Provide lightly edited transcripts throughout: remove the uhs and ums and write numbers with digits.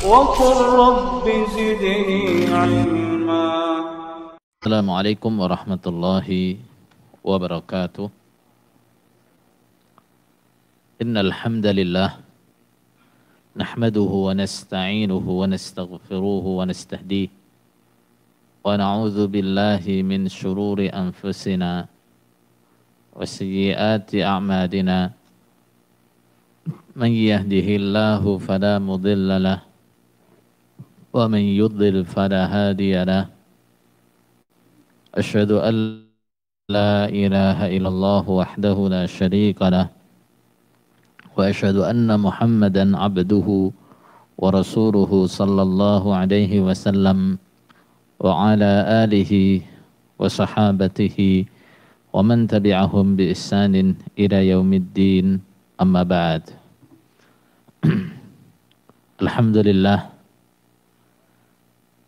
وقل رب زدني علما. السلام عليكم ورحمة الله وبركاته. إن الحمد لله نحمده ونستعينه ونستغفره ونستهديه ونعوذ بالله من شرور أنفسنا وسيئات أعمالنا من يهده الله فلا مضل له ومن يضلل فلا هادي له أشهد أن لا إله إلا الله وحده لا شريك له وأشهد أن محمدا عبده ورسوله صلى الله عليه وسلم وعلى آله وصحابته ومن تبعهم بإحسان إلى يوم الدين أما بعد. Alhamdulillah,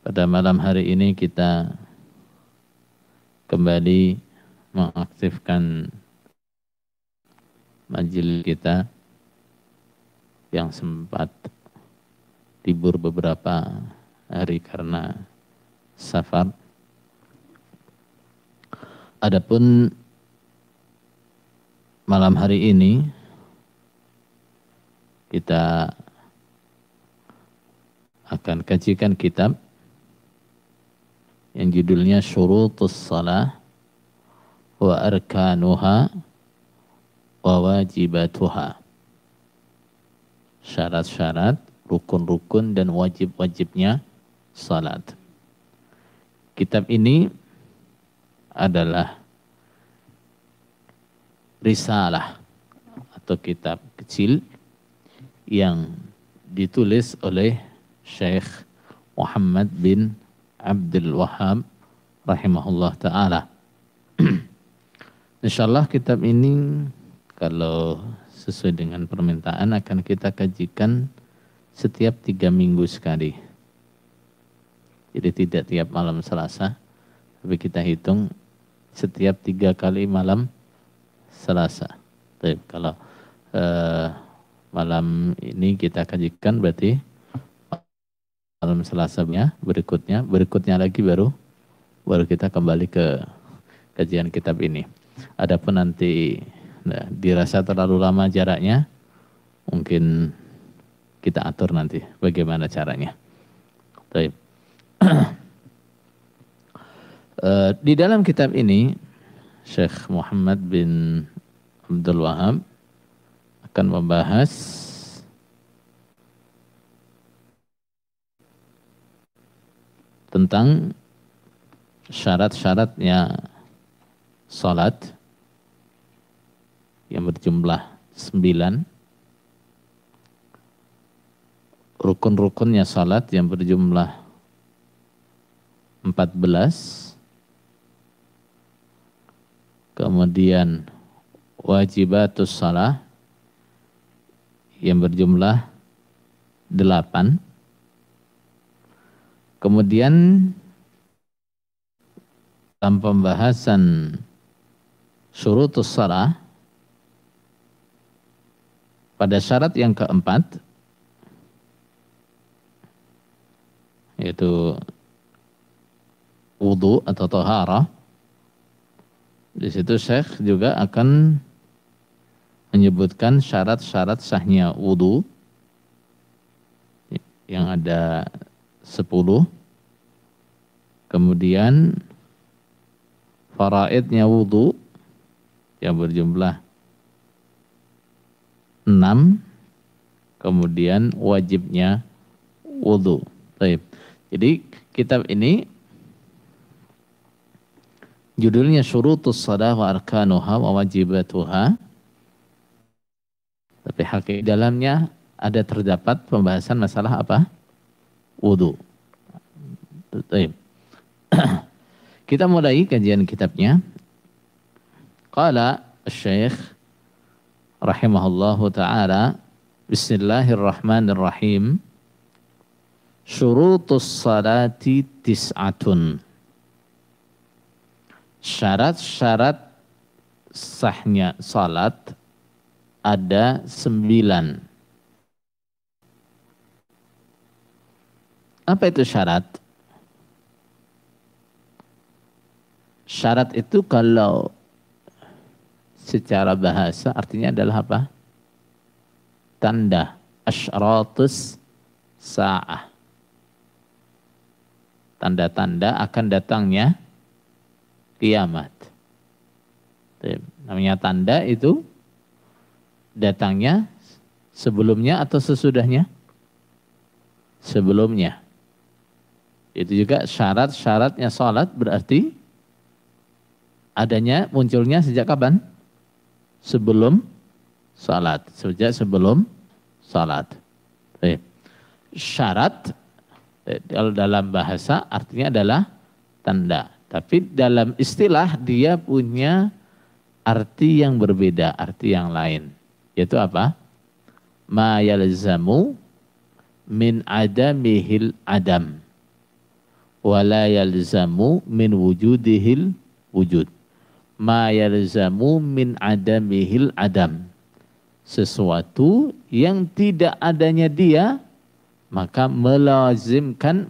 pada malam hari ini kita kembali mengaktifkan majelis kita yang sempat libur beberapa hari karena safar. Adapun malam hari ini kita akan kajikan kitab yang judulnya Syurutus Shalah wa Arkanuha wa Wajibatuha. Syarat-syarat, rukun-rukun dan wajib-wajibnya salat. Kitab ini adalah risalah atau kitab kecil yang ditulis oleh Syekh Muhammad bin Abdul Wahhab rahimahullah ta'ala. Insyaallah kitab ini kalau sesuai dengan permintaan akan kita kajikan setiap 3 minggu sekali. Jadi tidak tiap malam Selasa, tapi kita hitung setiap 3 kali malam Selasa. Tapi kalau malam ini kita kajikan berarti malam Selasanya berikutnya lagi baru kita kembali ke kajian kitab ini. Adapun nanti dirasa terlalu lama jaraknya, mungkin kita atur nanti bagaimana caranya. Baik. Di dalam kitab ini Syekh Muhammad bin Abdul Wahhab akan membahas tentang syarat-syaratnya salat yang berjumlah 9, rukun-rukunnya salat yang berjumlah 14, kemudian wajibatus shalah yang berjumlah 8, kemudian dalam pembahasan syurutus shalah pada syarat yang keempat, yaitu wudu atau taharah. Di situ Syekh juga akan menyebutkan syarat-syarat sahnya wudu yang ada 10, kemudian faraidnya wudu yang berjumlah 6, kemudian wajibnya wudu. Baik. Jadi kitab ini judulnya Syurutus Shalah wa Arkanuha wa Wajibatuha. Tapi hakiki dalamnya ada terdapat pembahasan masalah apa? Wudu. Baik. Kita mulai kajian kitabnya. Qala Syekh rahimahullahu ta'ala, Bismillahirrahmanirrahim. Syurutus salati tis'atun. Syarat-syarat sahnya salat ada 9. Apa itu syarat? Syarat itu kalau secara bahasa artinya adalah apa? Tanda. Asyratus sa'ah. Tanda-tanda akan datangnya kiamat. Namanya tanda itu datangnya sebelumnya atau sesudahnya? Sebelumnya. Itu juga syarat-syaratnya sholat berarti adanya, munculnya sejak kapan? Sebelum sholat. Sejak sebelum sholat. Syarat kalau dalam bahasa artinya adalah tanda. Tapi dalam istilah dia punya arti yang berbeda, arti yang lain. Yaitu apa? Ma yalzamu min adamihil adam. Wala yalzamu min wujudihil wujud. Ma yalzamu min adamihil adam. Sesuatu yang tidak adanya dia, maka melazimkan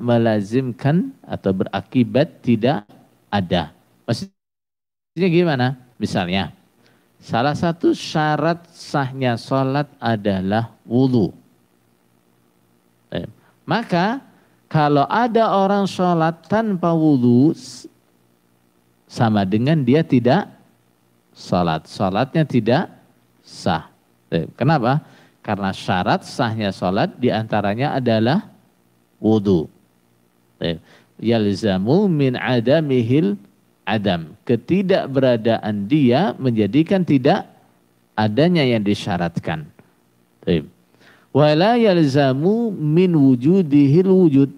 atau berakibat tidak ada. Maksudnya gimana? Misalnya, salah satu syarat sahnya sholat adalah wudu. Maka kalau ada orang sholat tanpa wudu, sama dengan dia tidak sholat. Sholatnya tidak sah. Kenapa? Karena syarat sahnya sholat diantaranya adalah wudu. Yalzamu min adamihil adam. Ketidakberadaan dia menjadikan tidak adanya yang disyaratkan. Wala yalzamu min wujudihil wujud.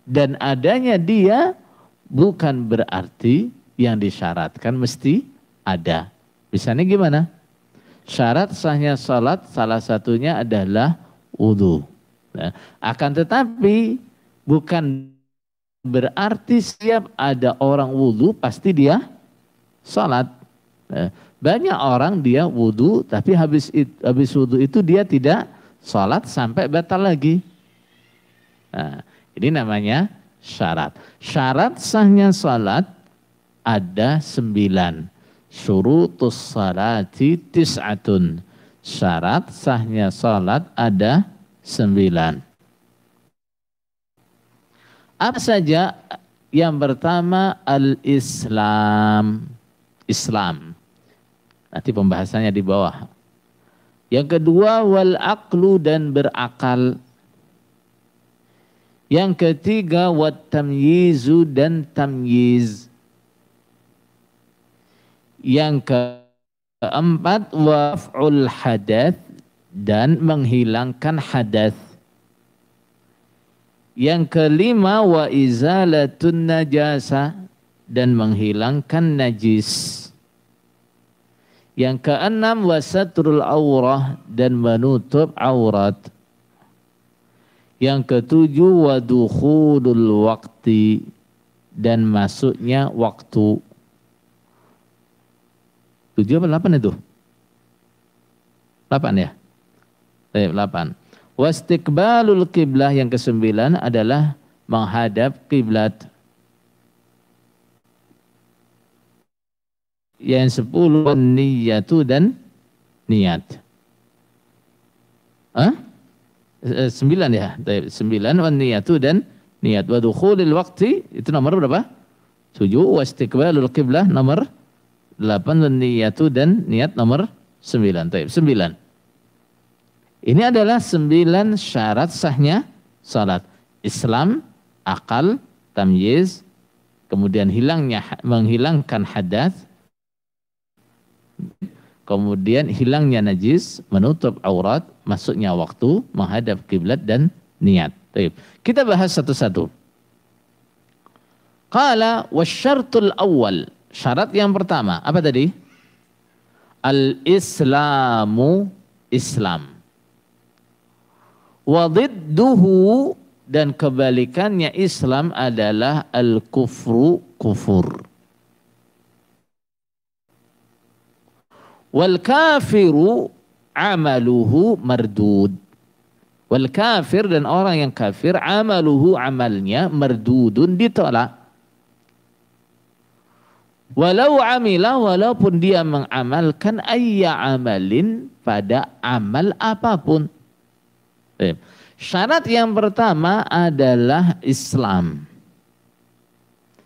Dan adanya dia bukan berarti yang disyaratkan mesti ada. Misalnya gimana? Syarat sahnya salat salah satunya adalah wudu. Nah, akan tetapi bukan berarti setiap ada orang wudu pasti dia salat. Nah, banyak orang dia wudu tapi habis wudu itu dia tidak salat sampai batal lagi. Nah, ini namanya syarat. Syarat sahnya salat ada 9. Syurutus salati tis'atun. Syarat sahnya salat ada 9. Apa saja? Yang pertama al-Islam. Islam. Nanti pembahasannya di bawah. Yang kedua wal aqlu, dan berakal. Yang ketiga wat tamyizu, dan tamyiz. Yang keempat waf'ul hadath, dan menghilangkan hadath. Yang kelima wa izalatun najasa, dan menghilangkan najis. Yang keenam wa satrul aurah, dan menutup aurat. Yang ketujuh wa dukhulul waqti, dan masuknya waktu. 7 apa 8 itu? 8 ya? 8. Wastiqbalul qiblah, yang ke-9 adalah menghadap kiblat. Yang 10 niyatu, dan niat. 9 ya? 9 niyatu, dan niat. Wa dukhulil waqti, itu nomor berapa? 7. Wastiqbalul qiblah nomor 8, niyatu, dan niat nomor 9. 9. Ini adalah 9 syarat sahnya salat. Islam, akal, tamyiz, kemudian menghilangkan hadas, kemudian hilangnya najis, menutup aurat, masuknya waktu, menghadap kiblat, dan niat. Kita bahas satu-satu. Qala wasyartul awwal. Syarat yang pertama, apa tadi? Al-Islamu, Islam. Wadidduhu, dan kebalikannya Islam adalah al-kufru, kufur. Wal kafiru amaluhu mardud. Wal kafir, dan orang yang kafir, amaluhu, amalnya, mardudun, ditolak. Walau amila, walaupun dia mengamalkan ayya amalin, pada amal apapun. Syarat yang pertama adalah Islam.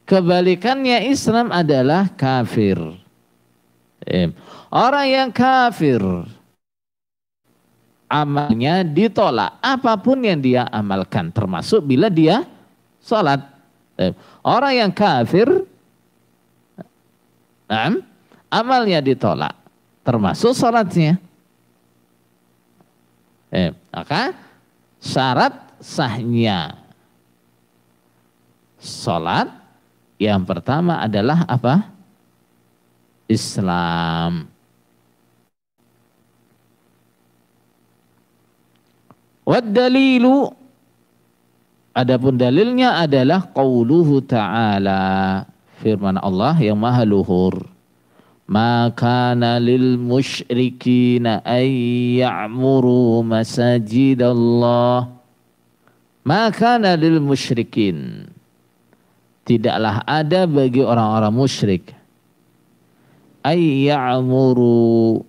Kebalikannya Islam adalah kafir. Orang yang kafir, amalnya ditolak, apapun yang dia amalkan, termasuk bila dia sholat. Orang yang kafir, amalnya ditolak, termasuk sholatnya. Maka syarat sahnya sholat yang pertama adalah apa? Islam. Wad dalilu, adapun dalilnya adalah qauluhu ta'ala, firman Allah yang maha luhur. Ma kana lil musyrikina ay ya'muru masajidallah. Ma kana lil musyrikin, tidaklah ada bagi orang-orang musyrik, ay ya'muru,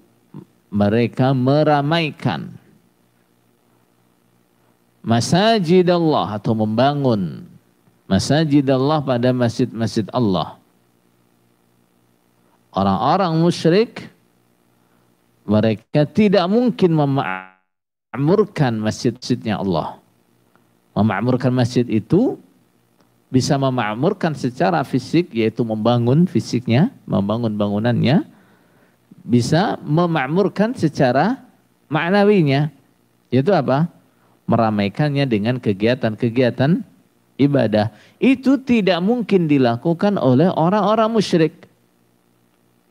mereka meramaikan, masajidallah, atau membangun masajidallah, pada masjid-masjid Allah. Orang-orang musyrik, mereka tidak mungkin memakmurkan masjid-masjidnya Allah. Memakmurkan masjid itu bisa memakmurkan secara fisik, yaitu membangun fisiknya, membangun bangunannya. Bisa memakmurkan secara maknawinya, yaitu apa? Meramaikannya dengan kegiatan-kegiatan ibadah. Itu tidak mungkin dilakukan oleh orang-orang musyrik.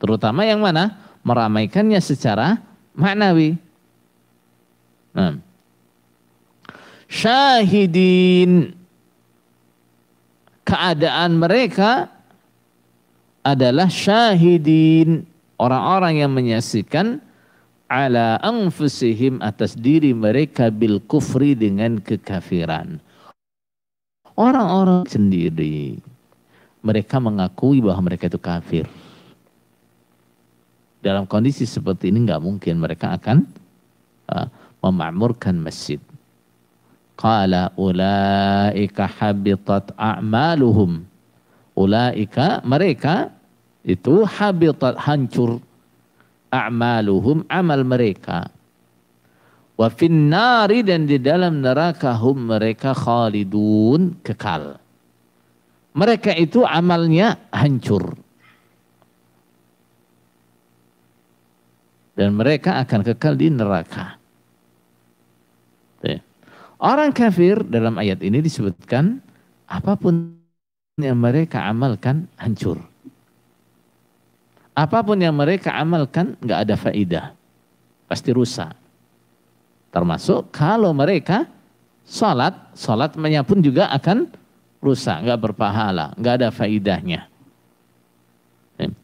Terutama yang mana? Meramaikannya secara maknawi. Syahidin, keadaan mereka adalah syahidin, orang-orang yang menyaksikan, ala anfusihim, atas diri mereka, bil kufri, dengan kekafiran. Orang-orang sendiri, mereka mengakui bahwa mereka itu kafir. Dalam kondisi seperti ini nggak mungkin mereka akan memakmurkan masjid. Qala ulaika habitat a'maluhum. Ulaika, mereka itu, habitat, hancur, a'maluhum, amal mereka. Wa finnari, dan di dalam neraka, hum, mereka, khalidun, kekal. Mereka itu amalnya hancur. Dan mereka akan kekal di neraka. Orang kafir dalam ayat ini disebutkan apapun yang mereka amalkan hancur. Apapun yang mereka amalkan nggak ada faidah, pasti rusak. Termasuk kalau mereka salatnya pun juga akan rusak, nggak berpahala, nggak ada faidahnya.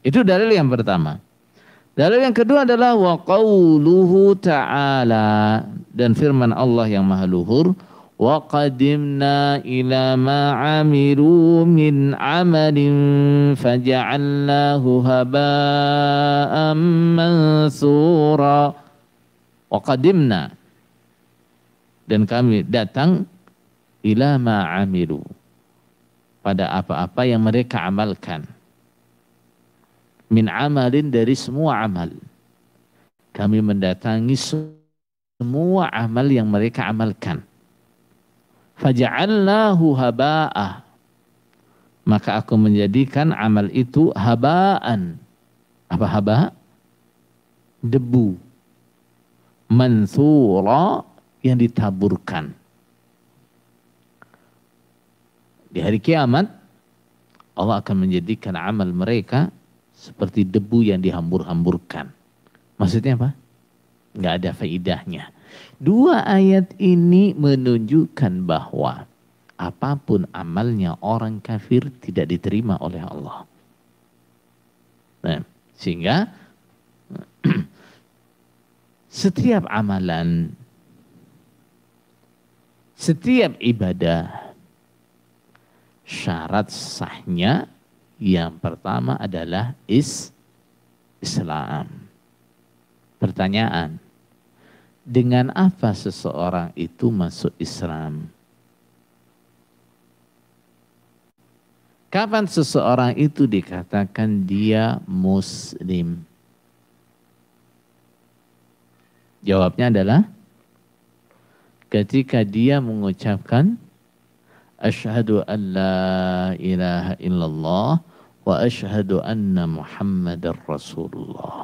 Itu dalil yang pertama. Dalil yang kedua adalah wa qauluhu ta'ala, dan firman Allah yang maha luhur, wa qadimna ila ma 'amilu min 'amalin faja'alnahu haba'an mansura. Wa qadimna, dan kami datang, ila ma 'amilu, pada apa-apa yang mereka amalkan, min amalin, dari semua amal. Kami mendatangi semua amal yang mereka amalkan. Faja'alnahu haba'ah, maka aku menjadikan amal itu haba'an. Apa haba? Debu. Mansura, yang ditaburkan. Di hari kiamat Allah akan menjadikan amal mereka seperti debu yang dihambur-hamburkan. Maksudnya apa? Nggak ada faidahnya. Dua ayat ini menunjukkan bahwa apapun amalnya orang kafir tidak diterima oleh Allah. Nah, sehingga setiap amalan Setiap ibadah syarat sahnya yang pertama adalah Islam. Pertanyaan, dengan apa seseorang itu masuk Islam? Kapan seseorang itu dikatakan dia Muslim? Jawabnya adalah ketika dia mengucapkan asyhadu an la ilaha illallah wa asyhadu anna Muhammadar Rasulullah.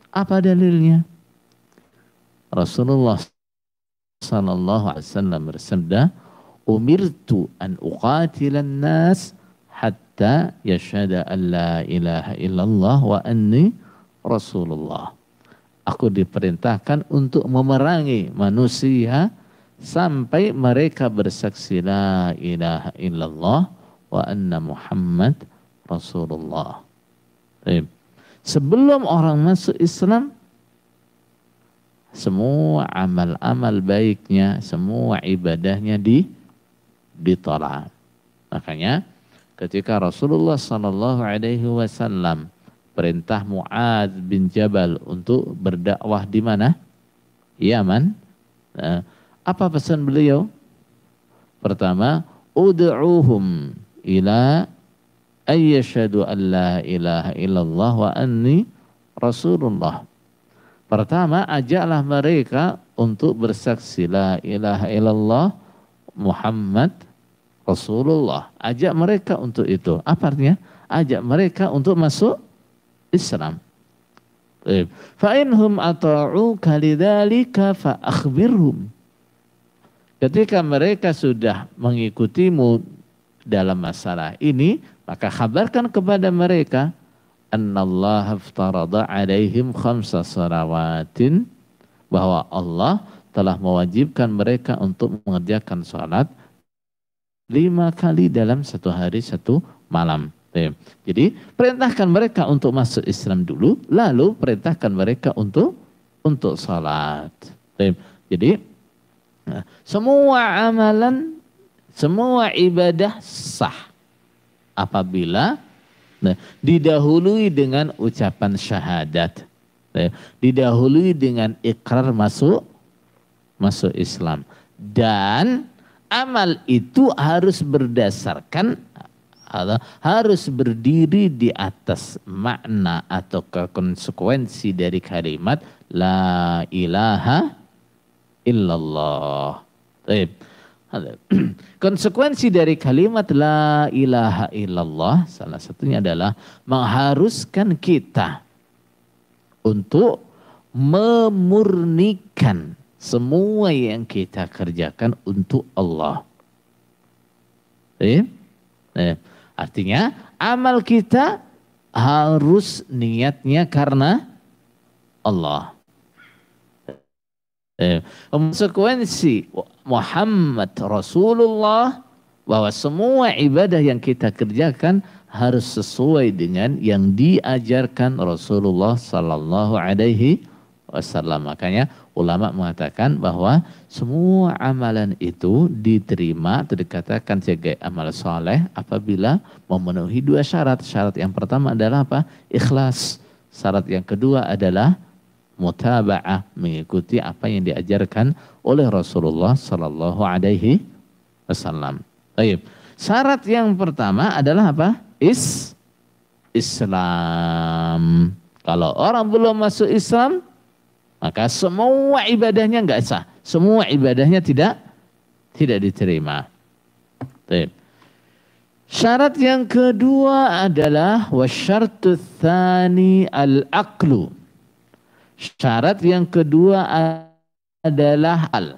Apa dalilnya? Rasulullah sallallahu alaihi wasallam bersabda, "Umirtu an uqatilan nas hatta yashhadu an la ilaha illallah wa anni Rasulullah." Aku diperintahkan untuk memerangi manusia sampai mereka bersaksi la ilaha illallah wa anna Muhammad Rasulullah. Sebelum orang masuk Islam, semua amal-amal baiknya, semua ibadahnya ditolak. Makanya ketika Rasulullah sallallahu alaihi wasallam perintah Mu'adz bin Jabal untuk berdakwah di mana? Yaman. Apa pesan beliau? Pertama, ud'uhum ila ayyashhadu an la ilaha illallah wa anni Rasulullah. Pertama, ajaklah mereka untuk bersaksi la ilaha illallah Muhammad Rasulullah. Ajak mereka untuk itu. Apa artinya? Ajak mereka untuk masuk Islam. Fa inhum ata'uka lidzalika fa akhbirhum. Ketika mereka sudah mengikutimu dalam masalah ini, maka kabarkan kepada mereka annallaha aftarada alaihim khamsa salawatin, bahwa Allah telah mewajibkan mereka untuk mengerjakan salat 5 kali dalam satu hari satu malam. Jadi perintahkan mereka untuk masuk Islam dulu, lalu perintahkan mereka untuk salat. Jadi semua amalan, semua ibadah sah apabila didahului dengan ucapan syahadat, didahului dengan ikrar masuk Islam, dan amal itu harus berdasarkan, harus berdiri di atas makna atau konsekuensi dari kalimat la ilaha illallah. Konsekuensi dari kalimat la ilaha illallah salah satunya adalah mengharuskan kita untuk memurnikan semua yang kita kerjakan untuk Allah. Artinya amal kita harus niatnya karena Allah. Konsekuensi Muhammad Rasulullah, bahwa semua ibadah yang kita kerjakan harus sesuai dengan yang diajarkan Rasulullah sallallahu alaihi wasallam. Makanya ulama mengatakan bahwa semua amalan itu diterima atau dikatakan sebagai amal soleh apabila memenuhi 2 syarat. Syarat yang pertama adalah apa? Ikhlas. Syarat yang kedua adalah mutaba'ah, mengikuti apa yang diajarkan oleh Rasulullah sallallahu alaihi wasallam. Baik. Syarat yang pertama adalah apa? Islam. Kalau orang belum masuk Islam, maka semua ibadahnya enggak sah. Semua ibadahnya tidak diterima. Baik. Syarat yang kedua adalah wasyartu tsani al-aqlu. Syarat yang kedua adalah hal.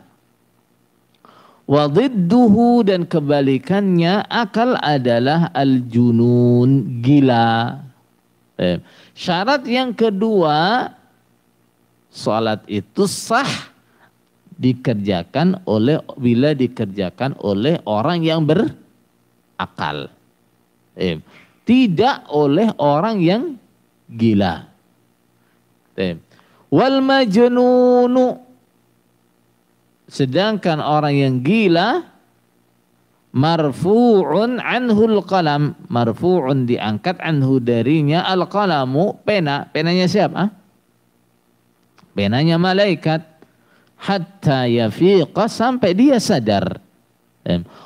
Wa dhidduhu, dan kebalikannya akal adalah al-junun, gila. Syarat yang kedua, salat itu sah bila dikerjakan oleh orang yang berakal. Tidak oleh orang yang gila. Wal majnunu, Sedangkan orang yang gila marfu'un anhul qalam, marfu'un diangkat anhu darinya al qalamu, pena. Penanya siapa? Penanya malaikat. Hatta yafiqa, sampai dia sadar.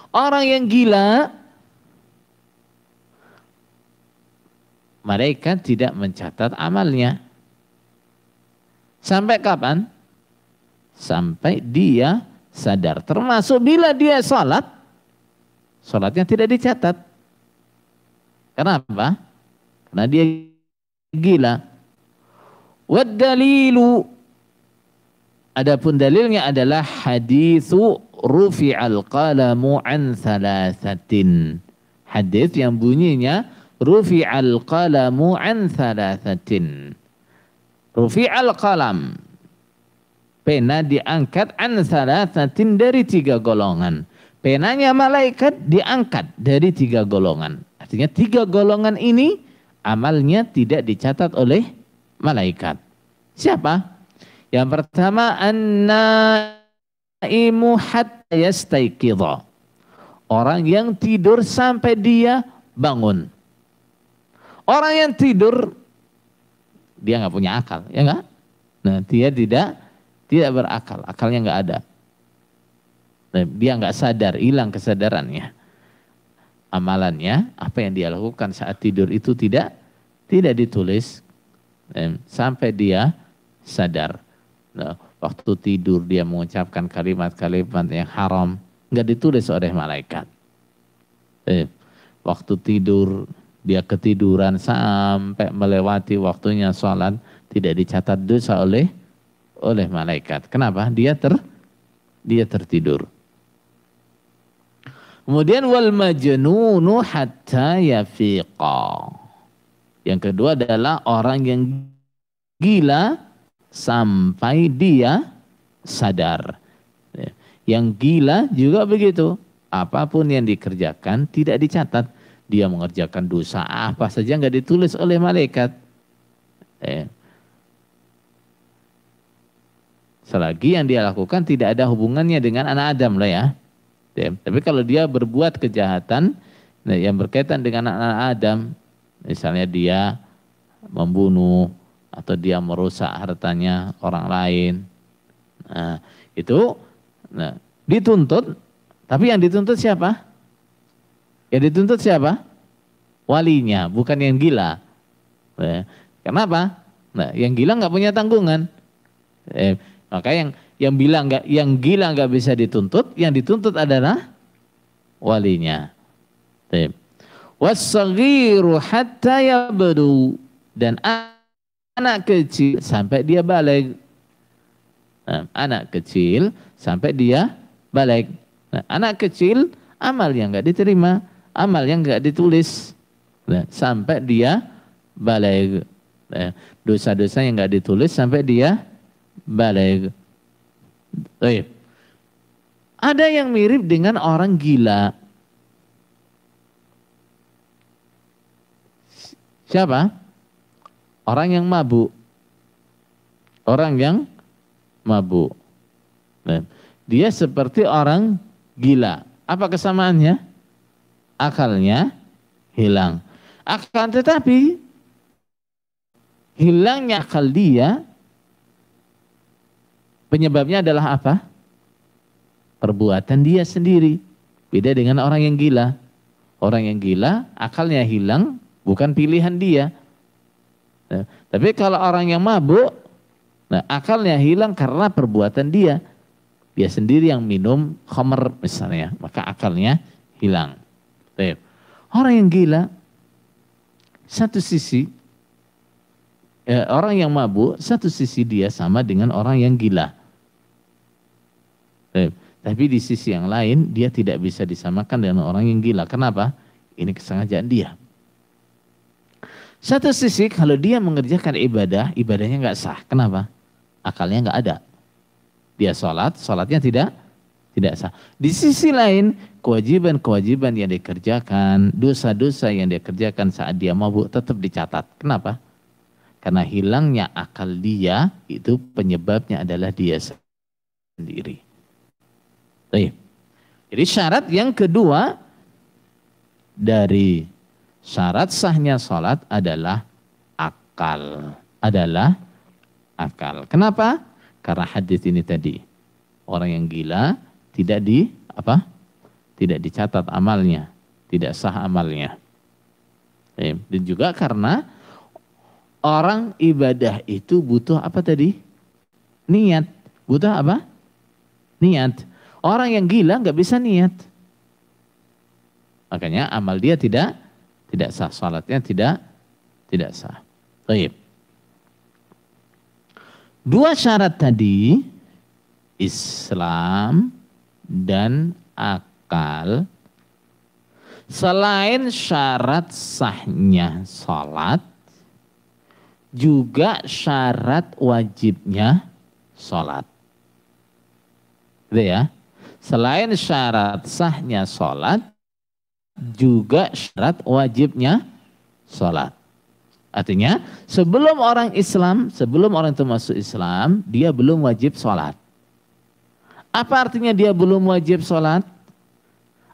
Orang yang gila, malaikat tidak mencatat amalnya. Sampai kapan? Sampai dia sadar. Termasuk bila dia salat, salatnya tidak dicatat. Kenapa? Karena dia gila. Wad dalilu, adapun dalilnya adalah haditsu rufi'al qalamu an thalathatin. Hadis yang bunyinya rufi'al qalamu an thalathatin. Rufi'al qalam, pena diangkat an thalathatin, dari 3 golongan. Penanya malaikat diangkat dari 3 golongan. Artinya 3 golongan ini amalnya tidak dicatat oleh malaikat. Siapa? Yang pertama, an-naimu hatta yastaiqidha. Orang yang tidur sampai dia bangun. Orang yang tidur, dia nggak punya akal, ya nggak? Nah, dia tidak berakal, akalnya nggak ada. Nah, dia nggak sadar, hilang kesadarannya. Amalannya, apa yang dia lakukan saat tidur itu tidak ditulis sampai dia sadar. Nah, waktu tidur dia mengucapkan kalimat-kalimat yang haram, nggak ditulis oleh malaikat. Waktu tidur dia ketiduran sampai melewati waktunya sholat, tidak dicatat dosa oleh malaikat. Kenapa? Dia tertidur. Kemudian wal majnunu hatta yafiqa. Yang kedua adalah orang yang gila sampai dia sadar. Yang gila juga begitu. Apapun yang dikerjakan tidak dicatat. Dia mengerjakan dosa apa saja nggak ditulis oleh malaikat. Selagi yang dia lakukan tidak ada hubungannya dengan anak Adam lah ya. Tapi kalau dia berbuat kejahatan yang berkaitan dengan anak Adam, misalnya dia membunuh atau dia merusak hartanya orang lain, nah itu dituntut. Tapi yang dituntut siapa? Yang dituntut siapa? Walinya, bukan yang gila. Kenapa? Nah, yang gila nggak punya tanggungan. Maka yang gila nggak bisa dituntut, yang dituntut adalah walinya. Was-saghiru hatta yabdu, dan anak kecil sampai dia balik. Nah, anak kecil sampai dia balik. Nah, anak kecil amal yang nggak diterima, amal yang nggak ditulis, nah, sampai dia balik. Nah, dosa-dosa yang nggak ditulis sampai dia balik. Ada yang mirip dengan orang gila. Siapa? Orang yang mabuk. Orang yang mabuk. Nah, dia seperti orang gila. Apa kesamaannya? Akalnya hilang. Akan tetapi hilangnya akal dia, penyebabnya adalah apa? Perbuatan dia sendiri. Beda dengan orang yang gila. Orang yang gila akalnya hilang, bukan pilihan dia. Nah, tapi kalau orang yang mabuk, nah, akalnya hilang karena perbuatan dia. Dia sendiri yang minum khamr misalnya, maka akalnya hilang. Orang yang gila, satu sisi, orang yang mabuk, satu sisi dia sama dengan orang yang gila. Tapi di sisi yang lain, dia tidak bisa disamakan dengan orang yang gila. Kenapa? Ini kesengajaan dia. Satu sisi kalau dia mengerjakan ibadah, ibadahnya nggak sah. Kenapa? Akalnya nggak ada. Dia sholatnya tidak sah. Di sisi lain, kewajiban-kewajiban yang dikerjakan, dosa-dosa yang dikerjakan saat dia mabuk tetap dicatat. Kenapa? Karena hilangnya akal dia itu penyebabnya adalah dia sendiri. Jadi syarat yang kedua dari syarat sahnya sholat adalah akal. Kenapa? Karena hadis ini tadi, orang yang gila tidak dicatat amalnya, tidak sah amalnya. Dan juga karena orang ibadah itu butuh apa tadi? Niat. Butuh apa? Niat. Orang yang gila nggak bisa niat. Makanya amal dia tidak sah, salatnya tidak sah. Baik. Dua syarat tadi, Islam dan akal, selain syarat sahnya salat, juga syarat wajibnya salat. Gitu ya. Selain syarat sahnya salat, juga syarat wajibnya salat. Artinya sebelum orang itu masuk Islam, dia belum wajib salat. Apa artinya dia belum wajib salat?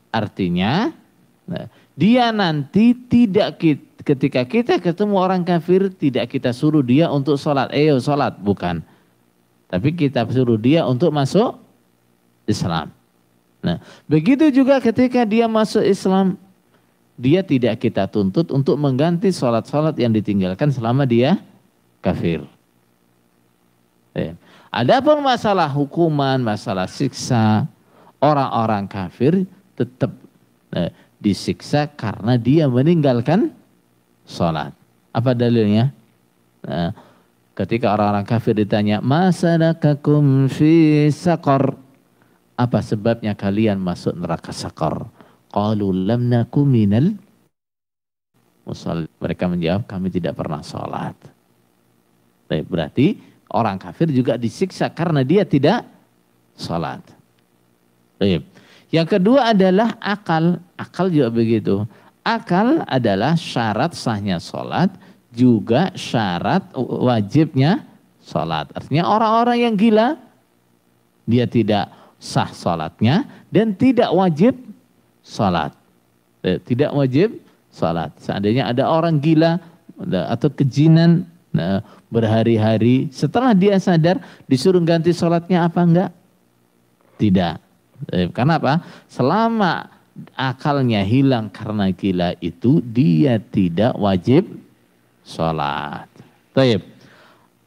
Artinya dia nanti ketika kita ketemu orang kafir, tidak kita suruh dia untuk salat. Ayo salat, bukan. Tapi kita suruh dia untuk masuk Islam. Nah, begitu juga ketika dia masuk Islam, dia tidak kita tuntut untuk mengganti sholat-sholat yang ditinggalkan selama dia kafir. Adapun masalah hukuman, masalah siksa, orang-orang kafir tetap disiksa karena dia meninggalkan sholat. Apa dalilnya? Ketika orang-orang kafir ditanya, "Masalakakum fi saqar?" Apa sebabnya kalian masuk neraka sakar? Qalu lam naku minal musallin. Mereka menjawab, kami tidak pernah sholat. Berarti orang kafir juga disiksa karena dia tidak sholat. Yang kedua adalah akal. Akal juga begitu. Akal adalah syarat sahnya sholat, juga syarat wajibnya sholat. Artinya orang-orang yang gila, dia tidak sah sholatnya dan tidak wajib sholat. Tidak wajib sholat. Seandainya ada orang gila atau kejinan berhari-hari, setelah dia sadar disuruh ganti sholatnya apa enggak? Tidak. Karena apa? Selama akalnya hilang karena gila itu, dia tidak wajib sholat. Baik.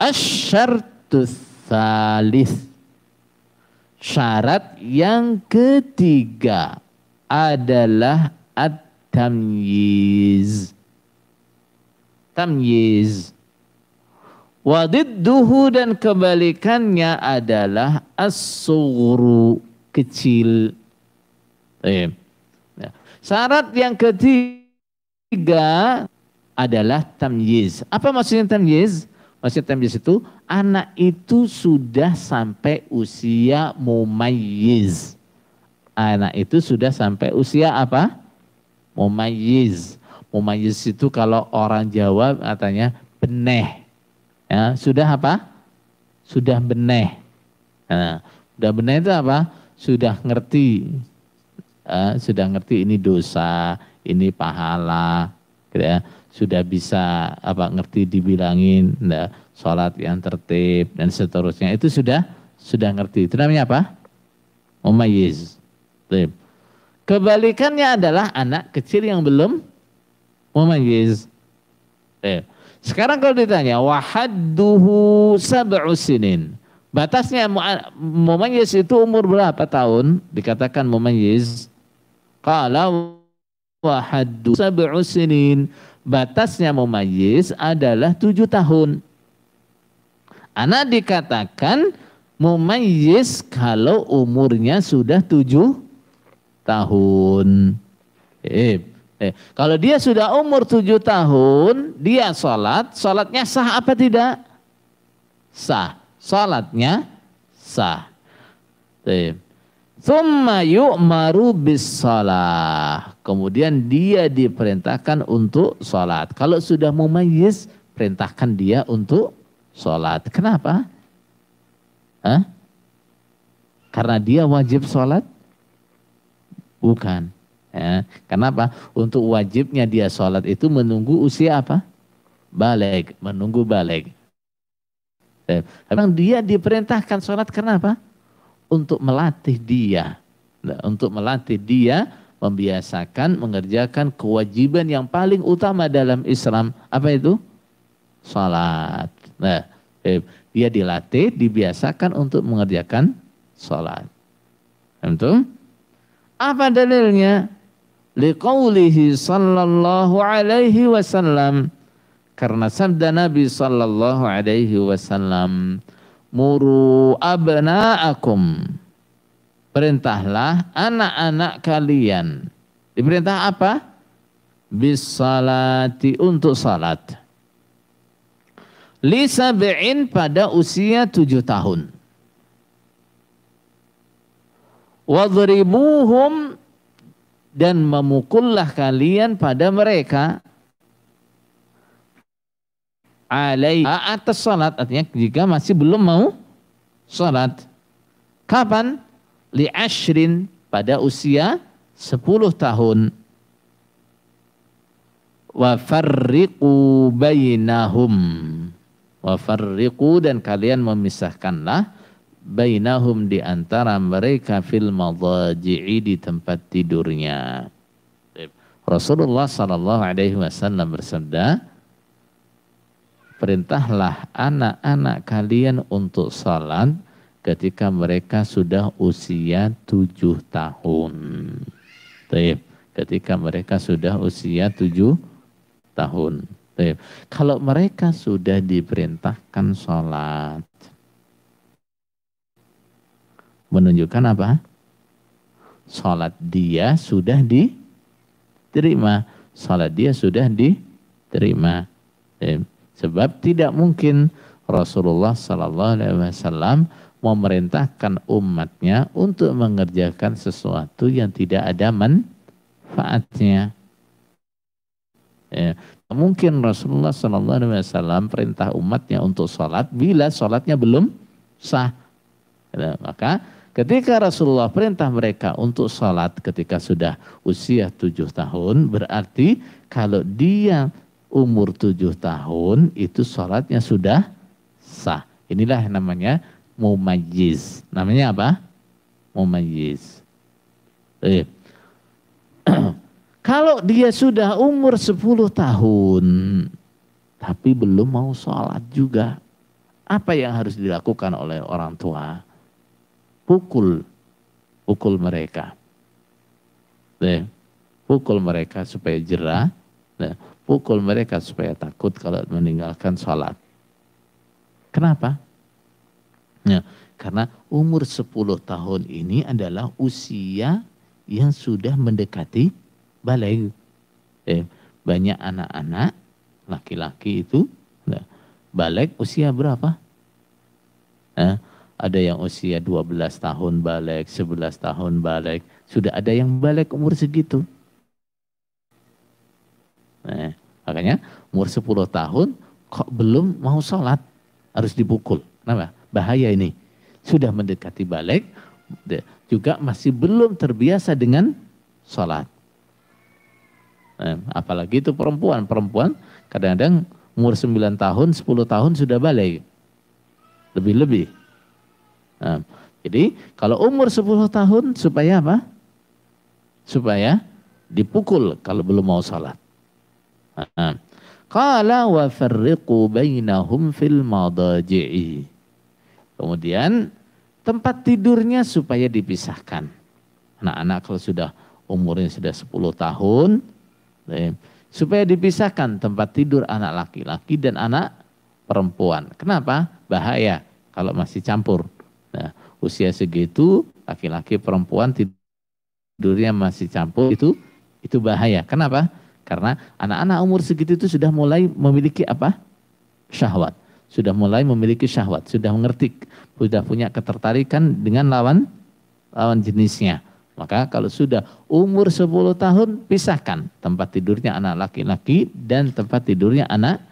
Asyartus tsalits. Syarat yang ketiga adalah at-tamyiz. Tamyiz. Wadidduhu, dan kebalikannya adalah as-sughru, kecil. Syarat yang ketiga adalah tamyiz. Apa maksudnya tamyiz? Maksudnya tamyiz itu anak itu sudah sampai usia mumayyiz. Anak itu sudah sampai usia apa? Mumayyiz. Mumayyiz itu kalau orang Jawa katanya beneh. Ya, sudah apa? Sudah beneh. Nah, sudah beneh itu apa? Sudah ngerti. Sudah ngerti ini dosa, ini pahala, gitu ya. Sudah bisa ngerti dibilangin sholat yang tertib dan seterusnya, itu sudah ngerti. Itu namanya apa? Mumayyiz. Kebalikannya adalah anak kecil yang belum mumayyiz. Sekarang kalau ditanya wahadduhu sab'u sinin, batasnya mumayyiz itu umur berapa tahun? Dikatakan mumayyiz. Qala wahaddu sab'u sinin, batasnya mumayyiz adalah 7 tahun. Anak dikatakan mumayyiz kalau umurnya sudah 7 tahun. Kalau dia sudah umur 7 tahun, dia sholatnya sah apa tidak? Sah. Sholatnya sah. Tsumma yu'maru bis shalah. Kemudian dia diperintahkan untuk sholat. Kalau sudah mumayyiz, perintahkan dia untuk sholat. Kenapa? Karena dia wajib sholat. Bukan. Ya. Kenapa? Untuk wajibnya dia sholat itu menunggu usia apa? Baligh, menunggu baligh. Memang dia diperintahkan sholat kenapa? Untuk melatih dia. Nah, untuk melatih dia membiasakan mengerjakan kewajiban yang paling utama dalam Islam. Apa itu? Sholat. Nah, dia dilatih, dibiasakan untuk mengerjakan sholat. Tentu? Apa dalilnya? Liqaulihi sallallahu alaihi wasallam. Karena sabda Nabi sallallahu alaihi wasallam, muru abna'akum. Perintahlah anak-anak kalian. Diperintah apa? Bis salati, untuk salat. Li sab'in, pada usia 7 tahun. Wadribuhum, dan memukullah kalian pada mereka. Alaiha, atas salat, artinya jika masih belum mau salat. Kapan? Li ashrin, pada usia 10 tahun. Wa farriqu bainahum. Wa farriqu, dan kalian memisahkanlah bainahum, di antara mereka, fil madhaji'i, di tempat tidurnya. Rasulullah sallallahu alaihi wasallam bersabda, perintahlah anak-anak kalian untuk salat ketika mereka sudah usia 7 tahun. Ketika mereka sudah usia 7 tahun. Kalau mereka sudah diperintahkan salat, menunjukkan apa? Salat dia sudah diterima. Salat dia sudah diterima. Sebab tidak mungkin Rasulullah sallallahu alaihi wasallam memerintahkan umatnya untuk mengerjakan sesuatu yang tidak ada manfaatnya. Mungkin Rasulullah sallallahu alaihi wasallam perintah umatnya untuk sholat bila sholatnya belum sah. Maka ketika Rasulullah perintah mereka untuk sholat ketika sudah usia 7 tahun, berarti kalau dia umur 7 tahun itu sholatnya sudah sah. Inilah yang namanya mumayyiz. Namanya apa? Mumayyiz. Kalau dia sudah umur 10 tahun tapi belum mau sholat juga, apa yang harus dilakukan oleh orang tua? Pukul mereka. Pukul mereka supaya jera. Pukul mereka supaya takut kalau meninggalkan sholat. Kenapa? Karena umur 10 tahun ini adalah usia yang sudah mendekati baligh. Banyak anak-anak laki-laki itu baligh usia berapa? Ada yang usia 12 tahun baligh, 11 tahun baligh. Sudah ada yang baligh umur segitu. Makanya umur 10 tahun kok belum mau sholat, harus dipukul. Kenapa? Bahaya ini. Sudah mendekati baligh, juga masih belum terbiasa dengan sholat. Apalagi itu perempuan. Perempuan kadang-kadang umur 9 tahun, 10 tahun sudah baligh. Lebih-lebih. Jadi kalau umur 10 tahun supaya apa? Supaya dipukul kalau belum mau sholat. Qala wa farriqu bainahum fil madaji'i. Kemudian tempat tidurnya supaya dipisahkan. Anak-anak kalau sudah umurnya sudah 10 tahun, supaya dipisahkan tempat tidur anak laki-laki dan anak perempuan. Kenapa? Bahaya kalau masih campur. Usia segitu laki-laki perempuan tidurnya masih campur, itu bahaya. Kenapa? Karena anak-anak umur segitu itu sudah mulai memiliki apa? Syahwat. Sudah mulai memiliki syahwat, sudah mengerti, sudah punya ketertarikan dengan lawan jenisnya. Maka kalau sudah umur 10 tahun, pisahkan tempat tidurnya anak laki-laki dan tempat tidurnya anak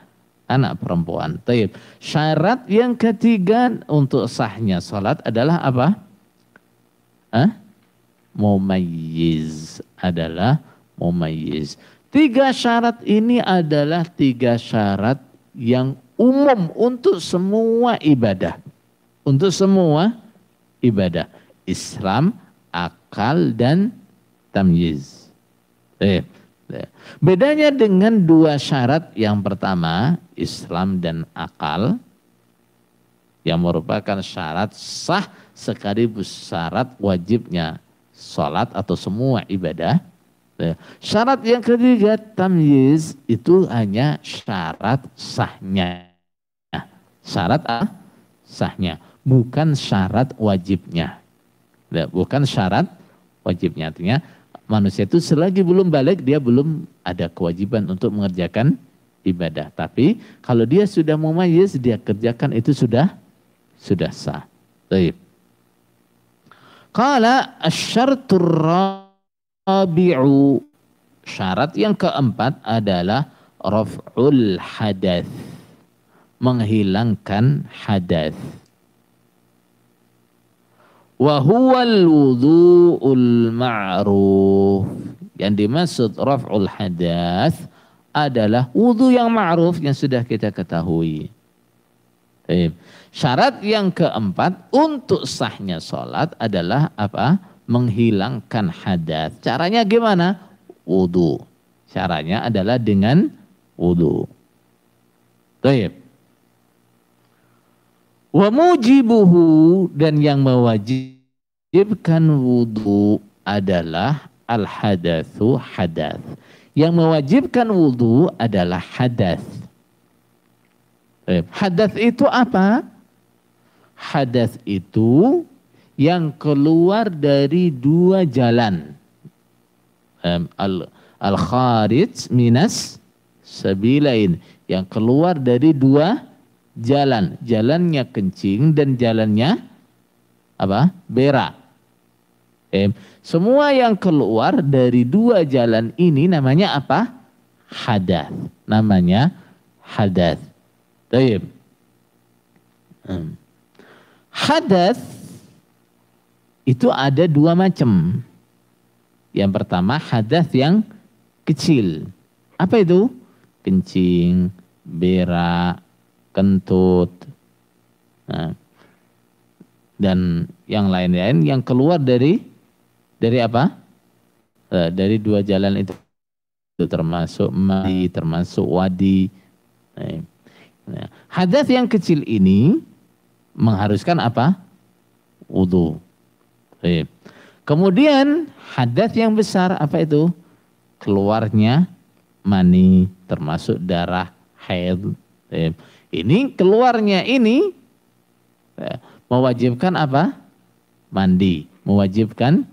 perempuan. Taib. Syarat yang ketiga untuk sahnya salat adalah apa? mumayyiz, adalah mumayyiz. 3 syarat ini adalah 3 syarat yang umum untuk semua ibadah. Untuk semua ibadah. Islam, akal, dan tamyiz. Bedanya dengan 2 syarat yang pertama, Islam dan akal, yang merupakan syarat sah sekaligus syarat wajibnya sholat atau semua ibadah. Syarat yang ketiga, tamyiz, itu hanya syarat sahnya. Syarat sahnya, bukan syarat wajibnya. Bukan syarat wajibnya. Artinya manusia itu selagi belum balik, dia belum ada kewajiban untuk mengerjakan ibadah. Tapi kalau dia sudah mumayyiz, dia kerjakan, itu sudah sah. Baik. Qala asyartur rabi'u, syarat yang keempat adalah raf'ul hadath, menghilangkan hadath. Wa huwal wudhu'ul ma'ruf, yang dimaksud raf'ul hadath adalah wudhu yang ma'ruf yang sudah kita ketahui. Syarat yang keempat untuk sahnya sholat adalah apa? Menghilangkan hadas. Caranya gimana? Wudu. Caranya adalah dengan wudu. Baik. Wa mujibuhu, dan yang mewajibkan wudu adalah al hadatsu, hadas. Yang mewajibkan wudu adalah hadas. Hadas itu apa? Hadas itu yang keluar dari 2 jalan. Al-kharij minas sabilain, yang keluar dari 2 jalan. Jalannya kencing dan jalannya apa? Berak. Semua yang keluar dari 2 jalan ini namanya apa? Hadas. Namanya hadas. Baik. Hadas itu ada 2 macam. Yang pertama hadas yang kecil. Apa itu? Kencing, berak, kentut, dan yang lain-lain yang keluar dari apa? Dari 2 jalan itu termasuk madi, termasuk wadi. Hadas yang kecil ini mengharuskan apa? Wudu. Kemudian hadas yang besar, apa itu? Keluarnya mani, termasuk darah haid. Ini keluarnya ini mewajibkan apa? Mandi. Mewajibkan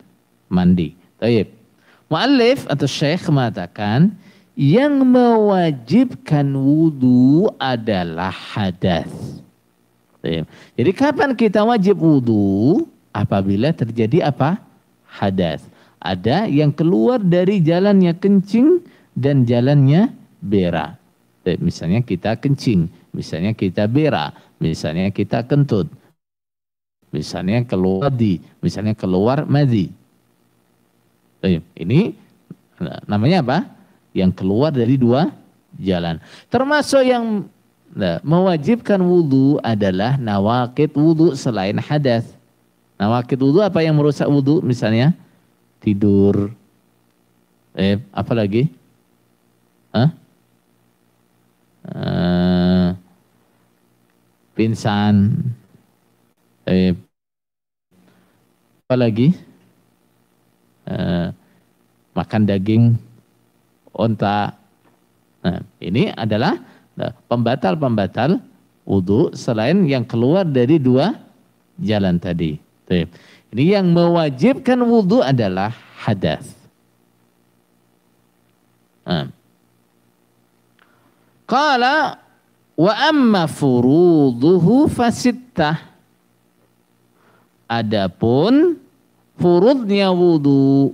mandi. Mu'allif atau syekh mengatakan yang mewajibkan wudu adalah hadas. Jadi kapan kita wajib wudu? Apabila terjadi apa? Hadas. Ada yang keluar dari jalannya kencing dan jalannya berak. Misalnya kita kencing, misalnya kita berak, misalnya kita kentut, misalnya keluar misalnya keluar madhi. Ini namanya apa? Yang keluar dari 2 jalan. Termasuk yang mewajibkan wudu adalah nawaqid wudu selain hadas. Nawaqid wudu apa yang merusak wudu? Misalnya tidur. Apa lagi? Pingsan. Apa lagi? Makan daging onta. Nah, ini adalah pembatal-pembatal wudu selain yang keluar dari 2 jalan tadi. Ini yang mewajibkan wudu adalah hadas. Qala wa amma furuduhu fasittah. Adapun furudnya wudu.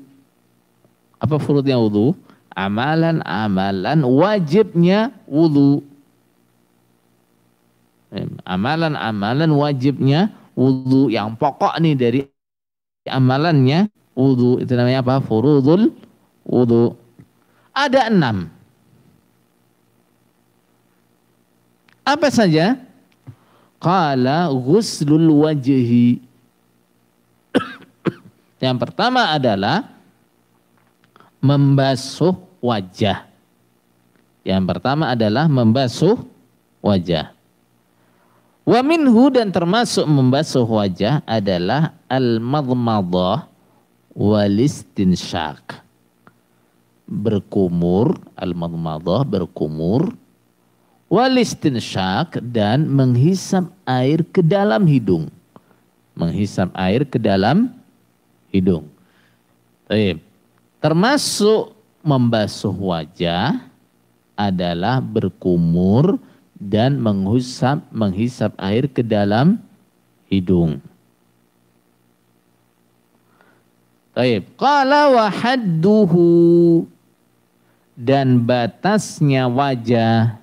Apa furudnya wudu? Amalan-amalan wajibnya wudu. Amalan-amalan wajibnya wudu, yang pokok nih dari amalannya wudu. Itu namanya apa? Furudul wudu. Ada 6. Apa saja? Qala ghuslul wajhi. Yang pertama adalah membasuh wajah. Yang pertama adalah membasuh wajah. Wa minhu, dan termasuk membasuh wajah adalah al-madmadah wal istinsyaq. Berkumur, al-madmadah berkumur, wal istinsyaq dan menghisap air ke dalam hidung. Menghisap air ke dalam hidung. Termasuk membasuh wajah adalah berkumur dan menghisap air ke dalam hidung. Qala wa hadduhu, dan batasnya wajah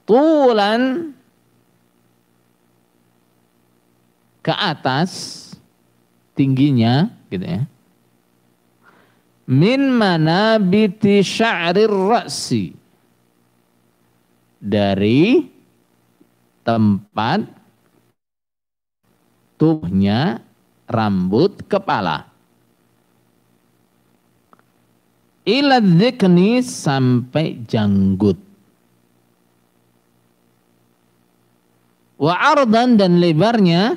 tulan ke atas, tingginya gitu ya, min manabiti sya'rir ra'si, dari tempat tubuhnya rambut kepala, ila dzikni, sampai janggut, wa ardan, dan lebarnya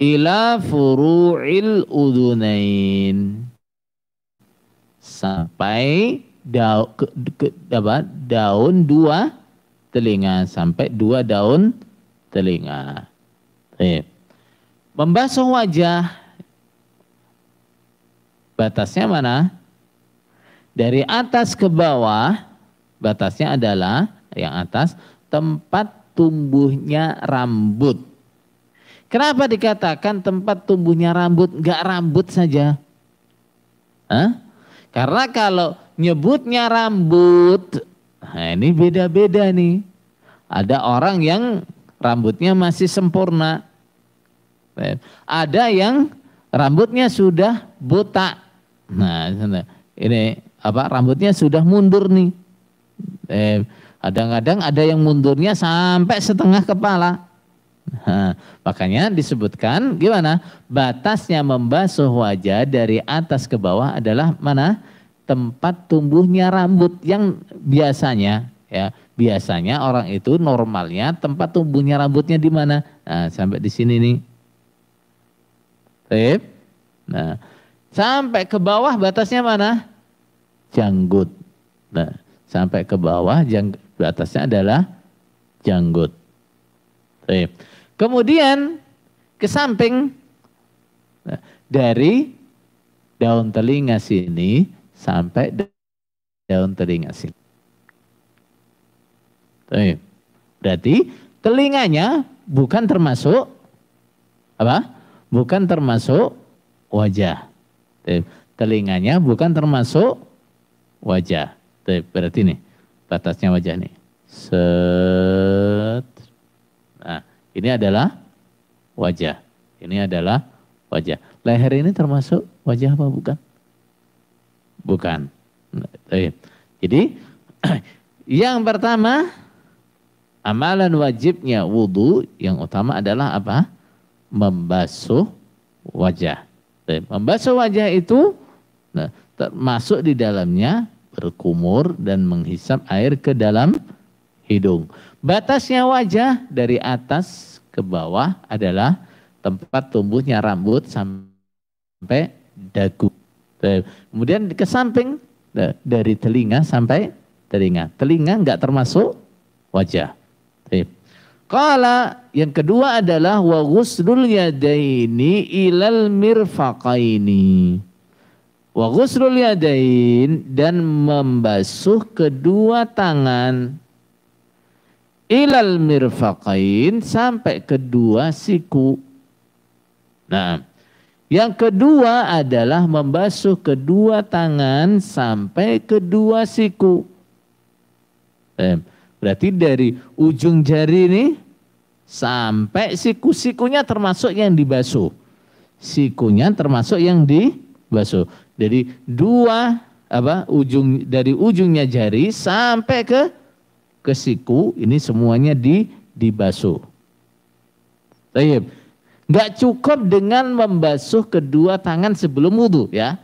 ila furu'il udunain, sampai daun 2 telinga, sampai 2 daun telinga. Membasuh wajah batasnya mana? Dari atas ke bawah, batasnya adalah yang atas tempat tumbuhnya rambut. Kenapa dikatakan tempat tumbuhnya rambut, enggak rambut saja? Karena kalau nyebutnya rambut, nah ini beda-beda nih. Ada orang yang rambutnya masih sempurna. Ada yang rambutnya sudah botak. Nah, ini apa? Rambutnya sudah mundur nih. Kadang-kadang ada yang mundurnya sampai setengah kepala. Nah, makanya disebutkan gimana? Batasnya membasuh wajah dari atas ke bawah adalah mana? Tempat tumbuhnya rambut, yang biasanya ya, biasanya orang itu normalnya tempat tumbuhnya rambutnya di mana? Nah, sampai di sini nih. Nah, sampai ke bawah batasnya mana? Janggut. Nah, sampai ke bawah batasnya adalah janggut. Kemudian ke samping, nah, dari daun telinga sini sampai daun telinga sini. Berarti telinganya bukan termasuk apa? Bukan termasuk wajah. Telinganya bukan termasuk wajah. Berarti nih batasnya wajah nih. Set. Nah, ini adalah wajah. Ini adalah wajah. Leher ini termasuk wajah apa bukan? Bukan. Jadi yang pertama, amalan wajibnya wudu yang utama adalah apa? Membasuh wajah. Membasuh wajah itu termasuk di dalamnya berkumur dan menghisap air ke dalam hidung. Batasnya wajah dari atas ke bawah adalah tempat tumbuhnya rambut sampai dagu. Kemudian ke samping dari telinga sampai telinga. Telinga enggak termasuk wajah. Qala, yang kedua adalah wa ghuslul yadaini ilal mirfaqaini. Wa ghuslul yadain, dan membasuh kedua tangan ilal mirfaqain, sampai kedua siku. Nah, yang kedua adalah membasuh kedua tangan sampai kedua siku. Berarti dari ujung jari ini sampai siku-sikunya termasuk yang dibasuh. Sikunya termasuk yang dibasuh. Jadi dari ujungnya jari sampai ke siku ini semuanya dibasuh. Baik. Enggak cukup dengan membasuh kedua tangan sebelum wudu ya.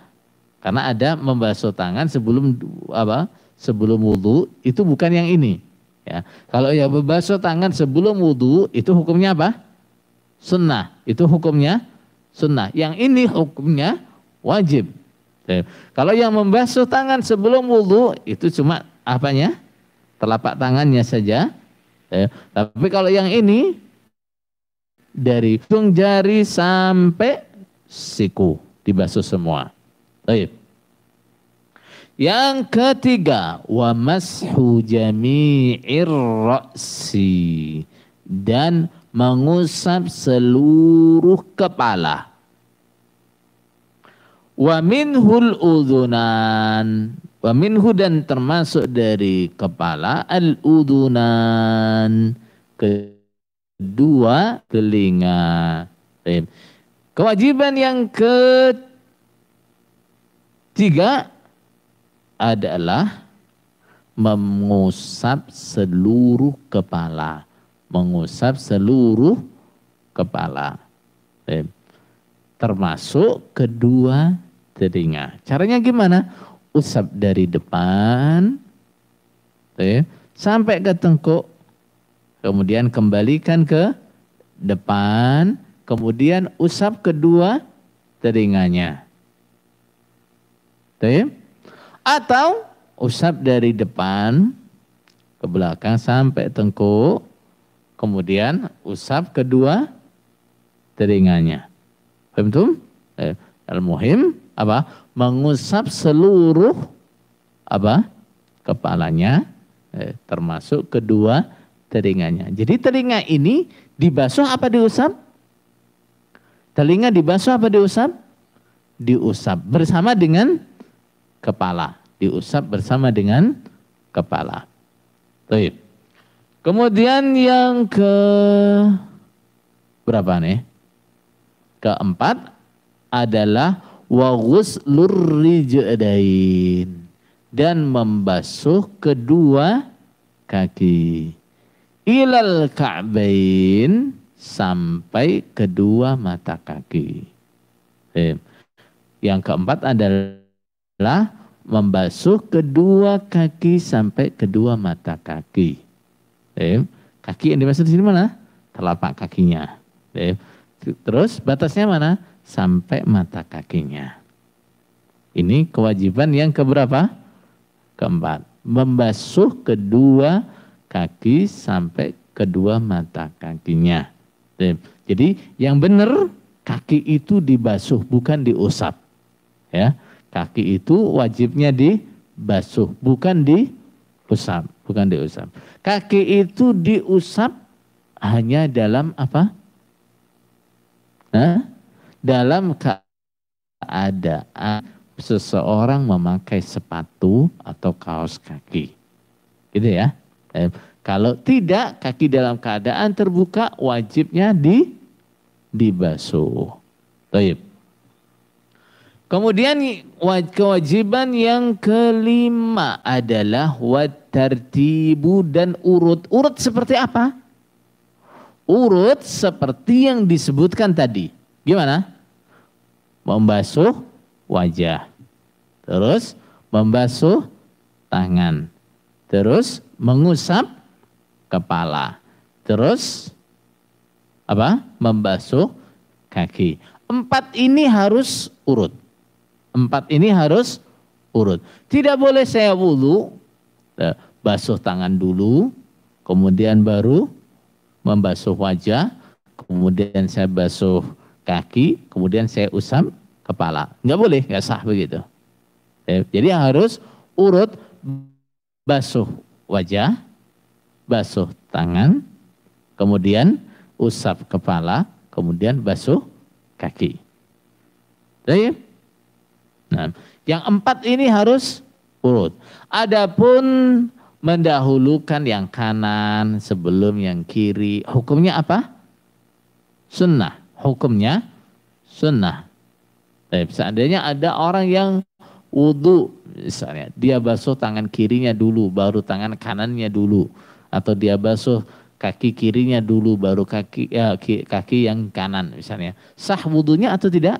Karena ada membasuh tangan sebelum wudu itu bukan yang ini. Ya, kalau yang membasuh tangan sebelum wudu itu hukumnya apa? Sunnah. Itu hukumnya sunnah. Yang ini hukumnya wajib. Ya. Kalau yang membasuh tangan sebelum wudu itu cuma apanya? Telapak tangannya saja. Ya. Tapi kalau yang ini dari ujung jari sampai siku dibasuh semua. Baik. Yang ketiga, wa mashu jami'ir ra'si, dan mengusap seluruh kepala. Wa minhul udhunan, wa minhu dan termasuk dari kepala al-udhunan, kedua telinga. Baik. Kewajiban yang ketiga adalah mengusap seluruh kepala. Mengusap seluruh kepala. Termasuk kedua telinga. Caranya gimana? Usap dari depan sampai ke tengkuk. Kemudian kembalikan ke depan. Kemudian usap kedua telinganya. Atau usap dari depan ke belakang sampai tengkuk, kemudian usap kedua telinganya. Paham? Al-muhim mengusap seluruh kepalanya, termasuk kedua telinganya. Jadi telinga ini dibasuh apa diusap? Telinga dibasuh apa diusap? Diusap bersama dengan kepala, diusap bersama dengan kepala. Baik. Kemudian yang berapa nih? Keempat adalah wa ghuslur rijlain, dan membasuh kedua kaki. Ilal ka'bain, sampai kedua mata kaki. Yang keempat adalah membasuh kedua kaki sampai kedua mata kaki. Kaki yang dibasuh di sini mana? Telapak kakinya. Terus batasnya mana? Sampai mata kakinya. Ini kewajiban yang keberapa? Keempat. Membasuh kedua kaki sampai kedua mata kakinya. Jadi yang benar kaki itu dibasuh, bukan diusap. Ya. Kaki itu wajibnya dibasuh, bukan diusap, bukan diusap. Kaki itu diusap hanya dalam apa? Dalam keadaan seseorang memakai sepatu atau kaos kaki. Gitu ya. Kalau tidak, kaki dalam keadaan terbuka, wajibnya dibasuh. Baik. Kemudian kewajiban yang kelima adalah watartibu, dan urut. Urut seperti apa? Urut seperti yang disebutkan tadi. Gimana? Membasuh wajah. Terus membasuh tangan. Terus mengusap kepala. Terus membasuh kaki. 4 ini harus urut. 4 ini harus urut. Tidak boleh saya wudu, basuh tangan dulu, kemudian baru membasuh wajah, kemudian saya basuh kaki, kemudian saya usap kepala. Enggak boleh, enggak sah begitu. Jadi harus urut, basuh wajah, basuh tangan, kemudian usap kepala, kemudian basuh kaki. Baik. Nah, yang 4 ini harus urut. Adapun mendahulukan yang kanan sebelum yang kiri. Hukumnya apa? Sunnah. Hukumnya sunnah. Seandainya ada orang yang wudu, misalnya dia basuh tangan kirinya dulu, baru tangan kanannya dulu, atau dia basuh kaki kirinya dulu, baru kaki yang kanan, misalnya. Sah wudunya atau tidak?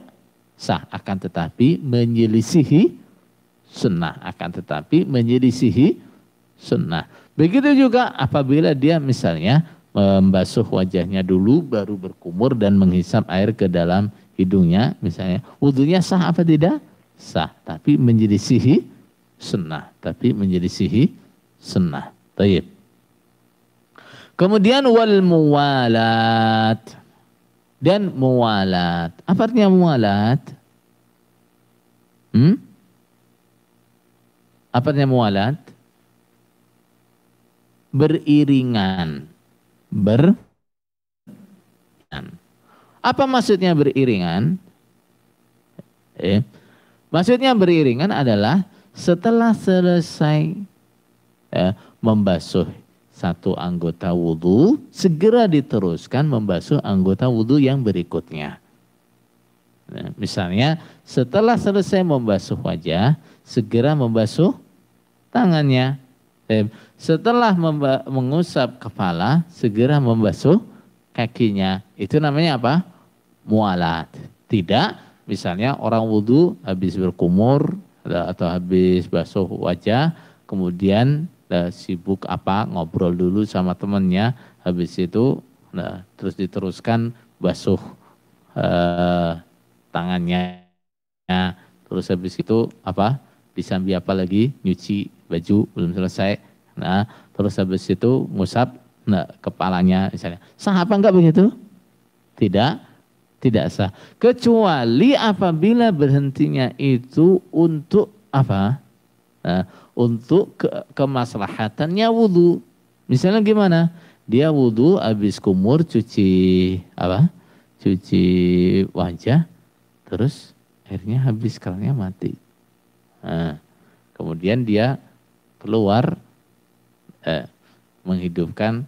Sah, akan tetapi menyelisihi sunnah, akan tetapi menyelisihi sunnah. Begitu juga apabila dia misalnya membasuh wajahnya dulu, baru berkumur dan menghisap air ke dalam hidungnya, misalnya. Wudunya sah apa tidak? Sah, tapi menyelisihi sunnah. Tapi menyelisihi sunnah. Taib. Kemudian wal muwalat. Dan muwalat. Apa artinya muwalat? Apa artinya muwalat? Beriringan. Apa maksudnya beriringan? Maksudnya beriringan adalah setelah selesai membasuh satu anggota wudhu, segera diteruskan membasuh anggota wudhu yang berikutnya. Nah, misalnya setelah selesai membasuh wajah, segera membasuh tangannya. Setelah mengusap kepala, segera membasuh kakinya. Itu namanya apa? Mualat. Tidak, misalnya orang wudhu habis berkumur atau habis basuh wajah, kemudian sibuk ngobrol dulu sama temannya, habis itu terus diteruskan basuh tangannya, terus habis itu disambi apa lagi, nyuci baju belum selesai, terus habis itu ngusap kepalanya misalnya. Sah apa enggak begitu? Tidak sah. Kecuali apabila berhentinya itu untuk apa? Untuk kemaslahatannya wudhu. Misalnya gimana? Dia wudhu habis kumur, cuci wajah, terus akhirnya habis, kerannya mati. Kemudian dia keluar menghidupkan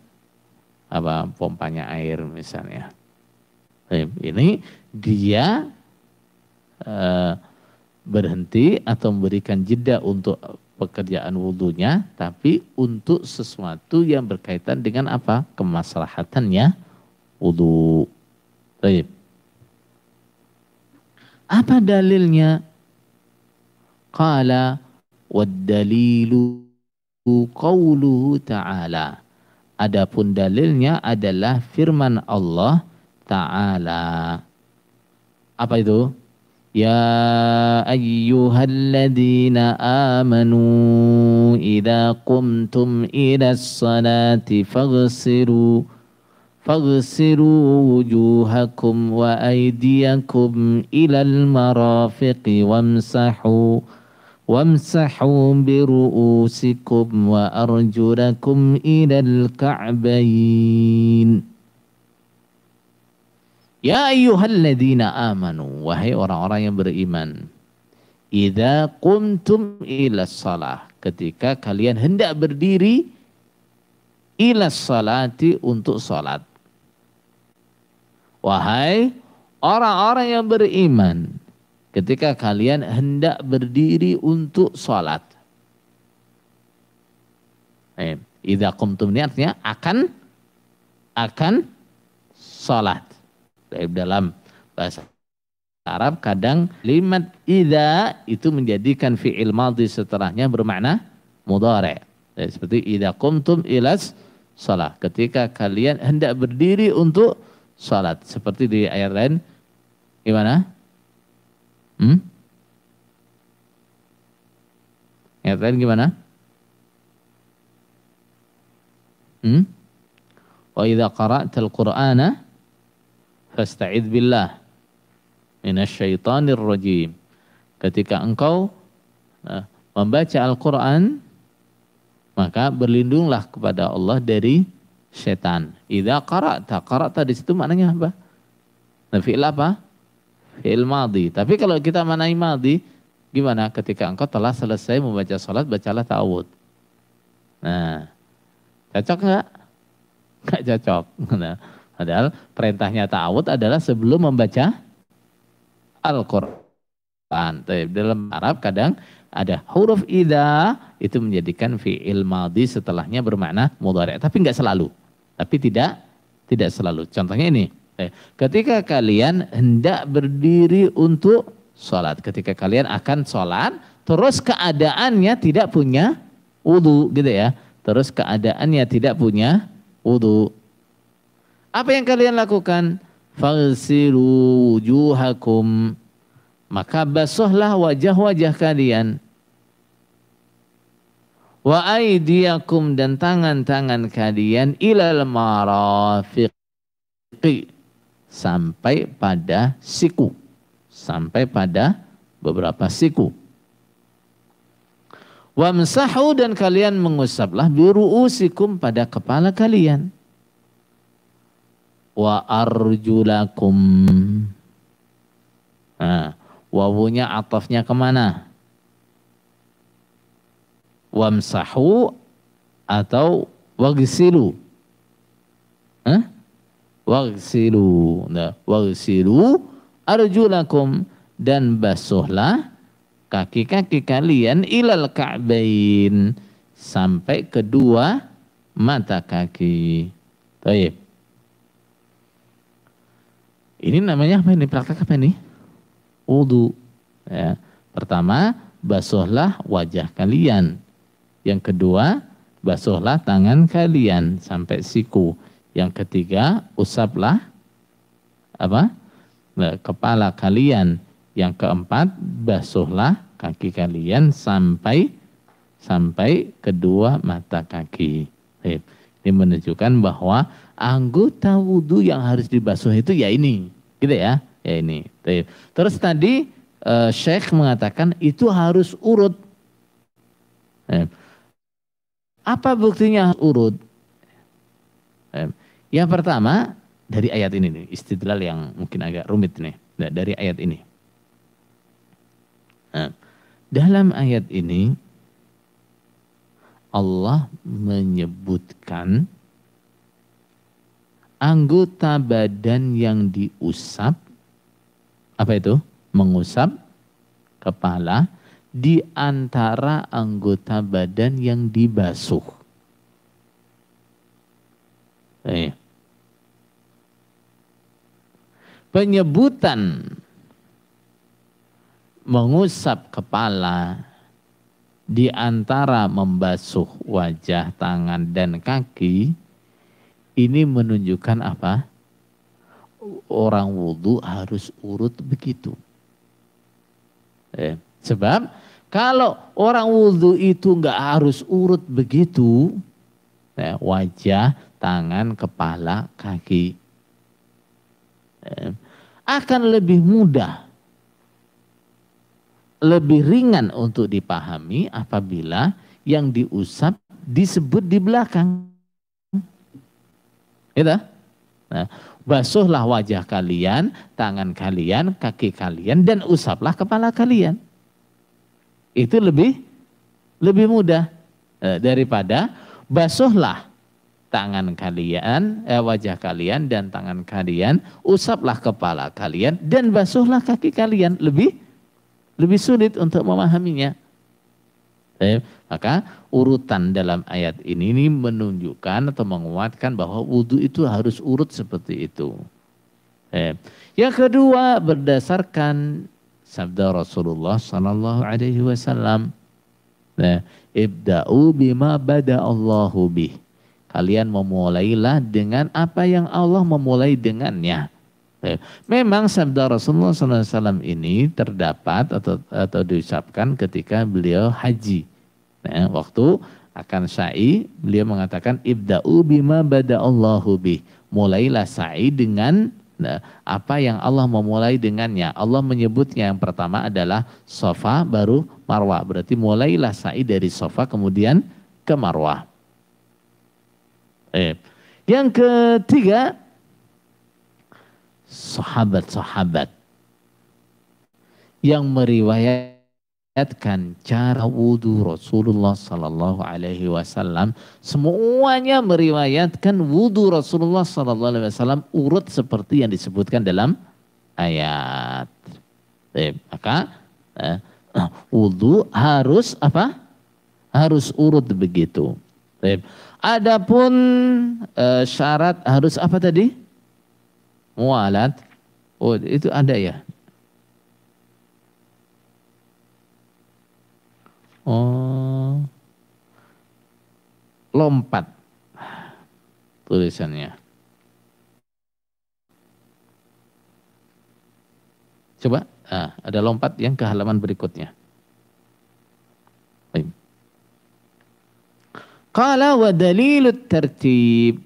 pompanya air misalnya. Ini dia berhenti atau memberikan jeda untuk pekerjaan wudhunya, tapi untuk sesuatu yang berkaitan dengan kemaslahatannya wudhu. Apa dalilnya? Qala wad-dalilu qauluhu ta'ala. Adapun dalilnya adalah firman Allah Ta'ala. Apa itu? Ya ayyuhalladzina amanu idza qumtum ilas salati faghsilu wujuhakum wa aydiyakum ilal marafiqi wamsahu biru'usikum wa arjulakum ilal ka'bayn. Ya ayyuhalladzina amanu, wahai orang-orang yang beriman. Idza qumtum ilas shalah, ketika kalian hendak berdiri ilas salati, untuk salat. Wahai orang-orang yang beriman, ketika kalian hendak berdiri untuk salat. Idza qumtum ini artinya akan salat. Dalam bahasa Arab kadang kalimat idza itu menjadikan fi'il madhi setelahnya bermakna mudhari'. Seperti idza qumtum ilas shalah, ketika kalian hendak berdiri untuk salat. Seperti di ayat lain gimana? Ayat lain gimana? Wa idza qara'tal Qur'ana fasta'idz billah minasyaitonir rajim. Ketika engkau membaca Al-Qur'an, maka berlindunglah kepada Allah dari setan. Idza qara'ta di situ maknanya apa? Fi'il apa? Fi'il madhi. Tapi kalau kita manai madhi, gimana? Ketika engkau telah selesai membaca salat, bacalah ta'awudz. Nah, cocok nggak? Nggak cocok. Nah, padahal perintahnya ta'awud adalah sebelum membaca Al-Quran. Dalam Arab kadang ada huruf idza itu menjadikan fi'il madhi setelahnya bermakna mudhari'. Tapi nggak selalu. Tapi tidak selalu. Contohnya ini. Ketika kalian hendak berdiri untuk sholat. Ketika kalian akan sholat. Terus keadaannya tidak punya wudu gitu ya. Terus keadaannya tidak punya wudu. Apa yang kalian lakukan? Faghsilu wujuhakum. Maka basuhlah wajah-wajah kalian. Wa aydiyakum dan tangan-tangan kalian ilal marafiqi. Sampai pada siku. Sampai pada beberapa siku. Wamsahu dan kalian mengusaplah biru'usikum pada kepala kalian. Wa arjulakum. Nah, wawunya atafnya kemana? Wamsahu atau wagsilu? Wagsilu. Nah, wagsilu arjulakum dan basuhlah kaki-kaki kalian ilal ka'bain sampai kedua mata kaki. Baik. Ini namanya apa ini? Praktek apa ini? Wudu. Ya. Pertama, basuhlah wajah kalian. Yang kedua, basuhlah tangan kalian sampai siku. Yang ketiga, usaplah apa? Kepala kalian. Yang keempat, basuhlah kaki kalian sampai kedua mata kaki. Ini menunjukkan bahwa anggota wudhu yang harus dibasuh itu ya ini, gitu ya, ya ini. Terus tadi Syekh mengatakan itu harus urut. Apa buktinya urut? Yang pertama dari ayat ini nih, istidlal yang mungkin agak rumit nih, dari ayat ini. Nah, dalam ayat ini Allah menyebutkan anggota badan yang diusap, apa itu? Mengusap kepala di antara anggota badan yang dibasuh. Penyebutan mengusap kepala di antara membasuh wajah, tangan, dan kaki ini menunjukkan apa? Orang wudhu harus urut begitu. Sebab kalau orang wudhu itu nggak harus urut begitu, wajah, tangan, kepala, kaki, akan lebih mudah, lebih ringan untuk dipahami apabila yang diusap disebut di belakang. Gitu? Nah, basuhlah wajah kalian, tangan kalian, kaki kalian, dan usaplah kepala kalian. Itu lebih mudah daripada basuhlah tangan kalian, wajah kalian dan tangan kalian, usaplah kepala kalian dan basuhlah kaki kalian. Lebih sulit untuk memahaminya. Maka urutan dalam ayat ini menunjukkan atau menguatkan bahwa wudhu itu harus urut seperti itu. Yang kedua, berdasarkan sabda Rasulullah Sallallahu Alaihi Wasallam, ibda'u bima bada Allahu bih. Kalian memulailah dengan apa yang Allah memulai dengannya. Memang sabda Rasulullah SAW ini terdapat atau diucapkan ketika beliau haji. Nah, waktu akan sa'i beliau mengatakan ibda'u bima bada Allahu bih. Mulailah sa'i dengan apa yang Allah memulai dengannya. Allah menyebutnya yang pertama adalah Safa baru Marwah. Berarti mulailah sa'i dari Safa kemudian ke Marwah. Yang ketiga, sahabat-sahabat yang meriwayatkan cara wudhu Rasulullah Sallallahu Alaihi Wasallam. Semuanya meriwayatkan wudhu Rasulullah Sallallahu Alaihi Wasallam urut seperti yang disebutkan dalam ayat. Maka wudhu harus apa? Harus urut begitu. Adapun syarat harus apa tadi? Mualat. Oh, itu ada ya. Oh, lompat tulisannya. Coba, ada lompat yang ke halaman berikutnya. Baik. Qala wa dalilut tertib,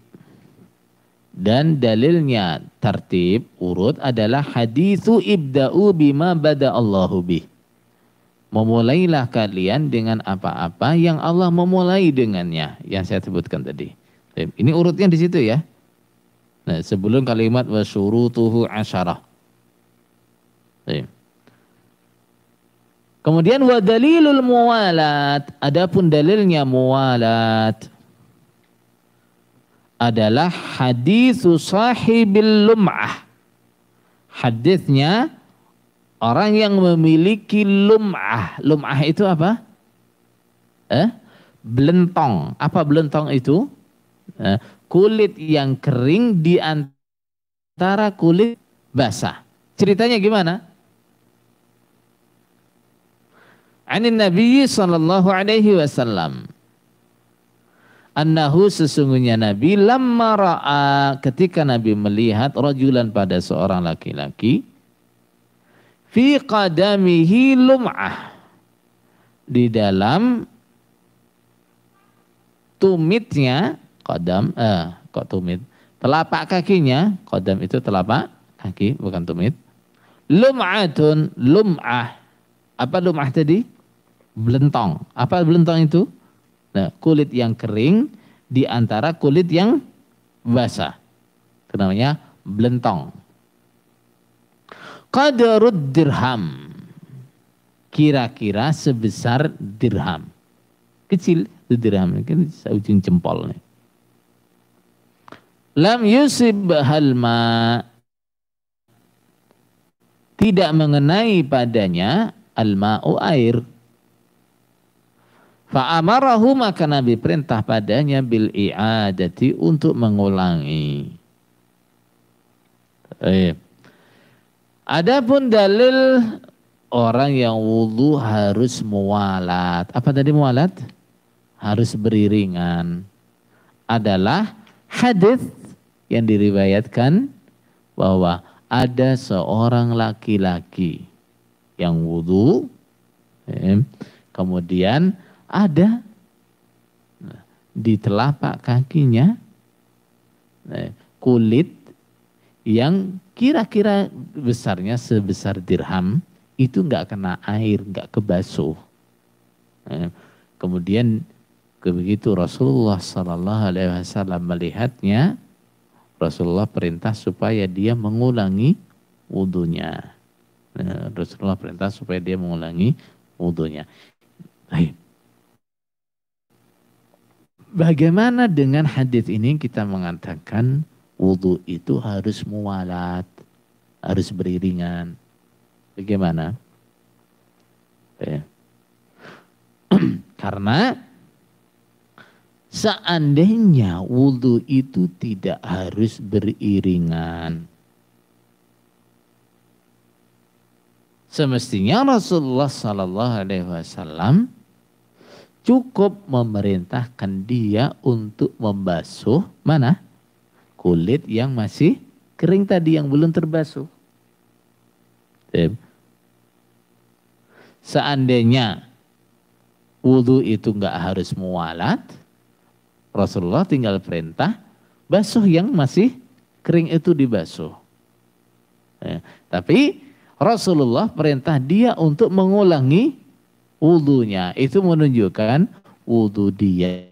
dan dalilnya tertib urut adalah haditsu ibda'u bima bada Allahu bih. Memulailah kalian dengan apa-apa yang Allah memulai dengannya, yang saya sebutkan tadi. Ini urutnya di situ ya. Nah, sebelum kalimat wasyurutuhu asyarah. Kemudian wa dalilul muwalat, adapun dalilnya muwalat adalah haditsu sahibil lum'ah. Hadisnya orang yang memiliki lum'ah. Lum'ah itu apa? Belentong. Apa belentong itu? Kulit yang kering di antara kulit basah. Ceritanya gimana? Anin Nabi sallallahu alaihi wasallam. Annahu, sesungguhnya Nabi lamma ra'a, ketika Nabi melihat rajulan pada seorang laki-laki, fi qadamihi lum'ah, di dalam tumitnya, qadam, kok tumit, telapak kakinya, qadam itu telapak kaki bukan tumit, lum'atun, lum'ah, apa lum'ah tadi? Belentong. Apa belentong itu? Nah, kulit yang kering di antara kulit yang basah, itu namanya belentong. Qadarud dirham, kira-kira sebesar dirham. Kecil itu dirham, kan ujung jempol nih. Lam yusib halma, tidak mengenai padanya alma'u, air. Fa'amarahu, maka Nabi perintah padanya bil i'adati, untuk mengulangi. Adapun dalil orang yang wudu harus muwalat. Apa tadi muwalat? Harus beriringan. Adalah hadis yang diriwayatkan bahwa ada seorang laki-laki yang wudu, kemudian ada di telapak kakinya kulit yang kira-kira besarnya sebesar dirham, itu nggak kena air, nggak kebasuh. Kemudian begitu Rasulullah Sallallahu Alaihi Wasallam melihatnya, Rasulullah perintah supaya dia mengulangi wudunya. Rasulullah perintah supaya dia mengulangi wudunya. Bagaimana dengan hadis ini kita mengatakan wudu itu harus muwalat, harus beriringan. Bagaimana? Karena seandainya wudu itu tidak harus beriringan, semestinya Rasulullah Sallallahu Alaihi Wasallam cukup memerintahkan dia untuk membasuh mana? Kulit yang masih kering tadi, yang belum terbasuh. Seandainya wudu itu enggak harus muwalat, Rasulullah tinggal perintah basuh yang masih kering itu dibasuh. Tapi Rasulullah perintah dia untuk mengulangi wudunya. Itu menunjukkan wudu dia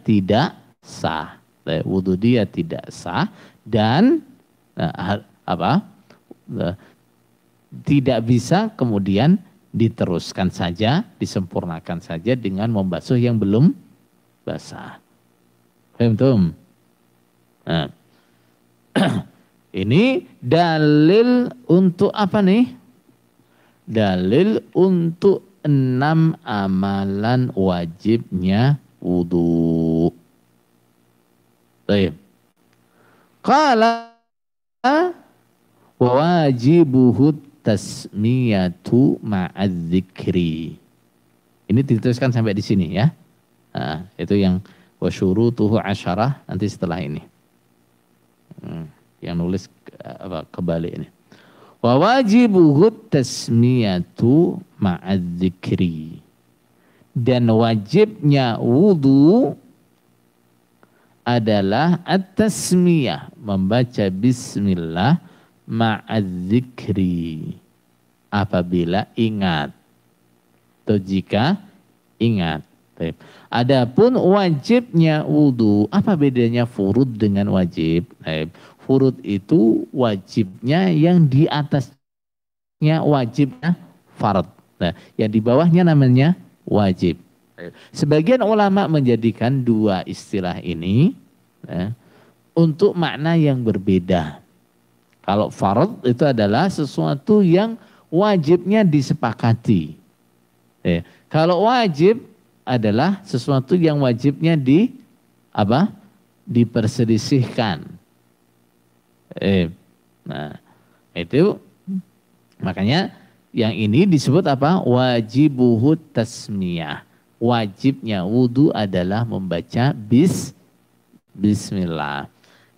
tidak sah. Wudu dia tidak sah dan tidak bisa kemudian diteruskan saja, disempurnakan saja dengan membasuh yang belum basah. Paham tuh? Nah, ini dalil untuk apa nih? Dalil untuk 6 amalan wajibnya wudu. Baik. Qala wajibuhu tasmiyatu ma'adzikri. Ini dituliskan sampai di sini ya. Nah, itu yang wasyurutuhu asyarah nanti setelah ini. Yang nulis kebalik ini. Wa wajibuhu tasmiyatu ma'adzikri. Dan wajibnya wudu adalah at-tasmiyah, membaca bismillah ma'adzikri. Apabila ingat. Atau jika ingat. Adapun wajibnya wudu, apa bedanya furud dengan wajib? Furud itu wajibnya yang di atasnya wajibnya fard. Nah, yang di bawahnya namanya wajib. Sebagian ulama menjadikan dua istilah ini untuk makna yang berbeda. Kalau fard itu adalah sesuatu yang wajibnya disepakati. Kalau wajib adalah sesuatu yang wajibnya diperselisihkan. Nah, itu makanya yang ini disebut apa? Wajibuhu tasmiyah. Wajibnya wudu adalah membaca bismillah.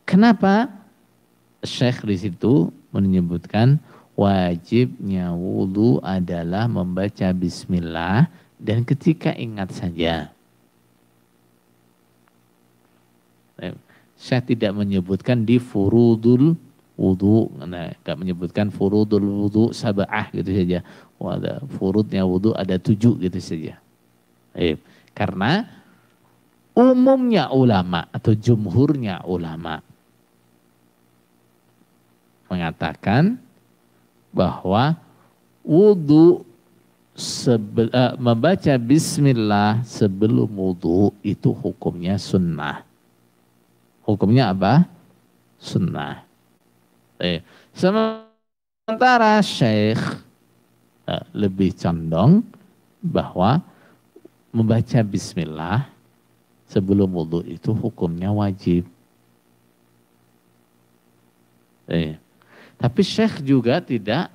Kenapa Syekh di situ menyebutkan wajibnya wudu adalah membaca bismillah dan ketika ingat saja. Saya tidak menyebutkan di furudul wudu, enggak menyebutkan furudul wudu sab'ah gitu saja. Ada furudnya wudu ada 7 gitu saja. Karena umumnya ulama atau jumhurnya ulama mengatakan bahwa wudu membaca bismillah sebelum wudu itu hukumnya sunnah. Hukumnya apa? Sunnah. Sementara Syekh lebih condong bahwa membaca bismillah sebelum wudu itu hukumnya wajib. Tapi Syekh juga tidak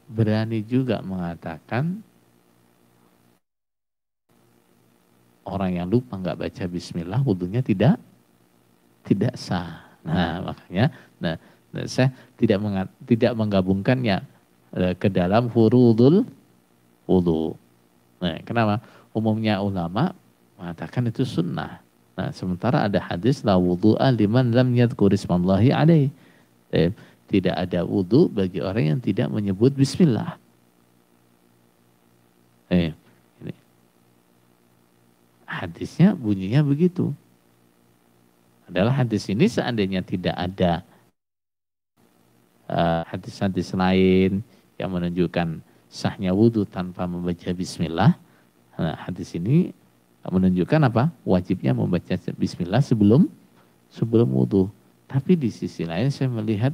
berani juga mengatakan orang yang lupa nggak baca bismillah wudunya tidak sah. Nah, makanya saya tidak menggabungkannya ke dalam furudul wudu. Nah, kenapa? Umumnya ulama mengatakan itu sunnah. Nah, sementara ada hadis la wudu'a liman lam yadhkur ismallahi alaihi. Tidak ada wudu bagi orang yang tidak menyebut bismillah. Ini. Hadisnya bunyinya begitu. Adalah hadis ini seandainya tidak ada hadis-hadis lain yang menunjukkan sahnya wudu tanpa membaca bismillah. Nah, hadis ini menunjukkan apa? Wajibnya membaca bismillah sebelum wudu. Tapi di sisi lain saya melihat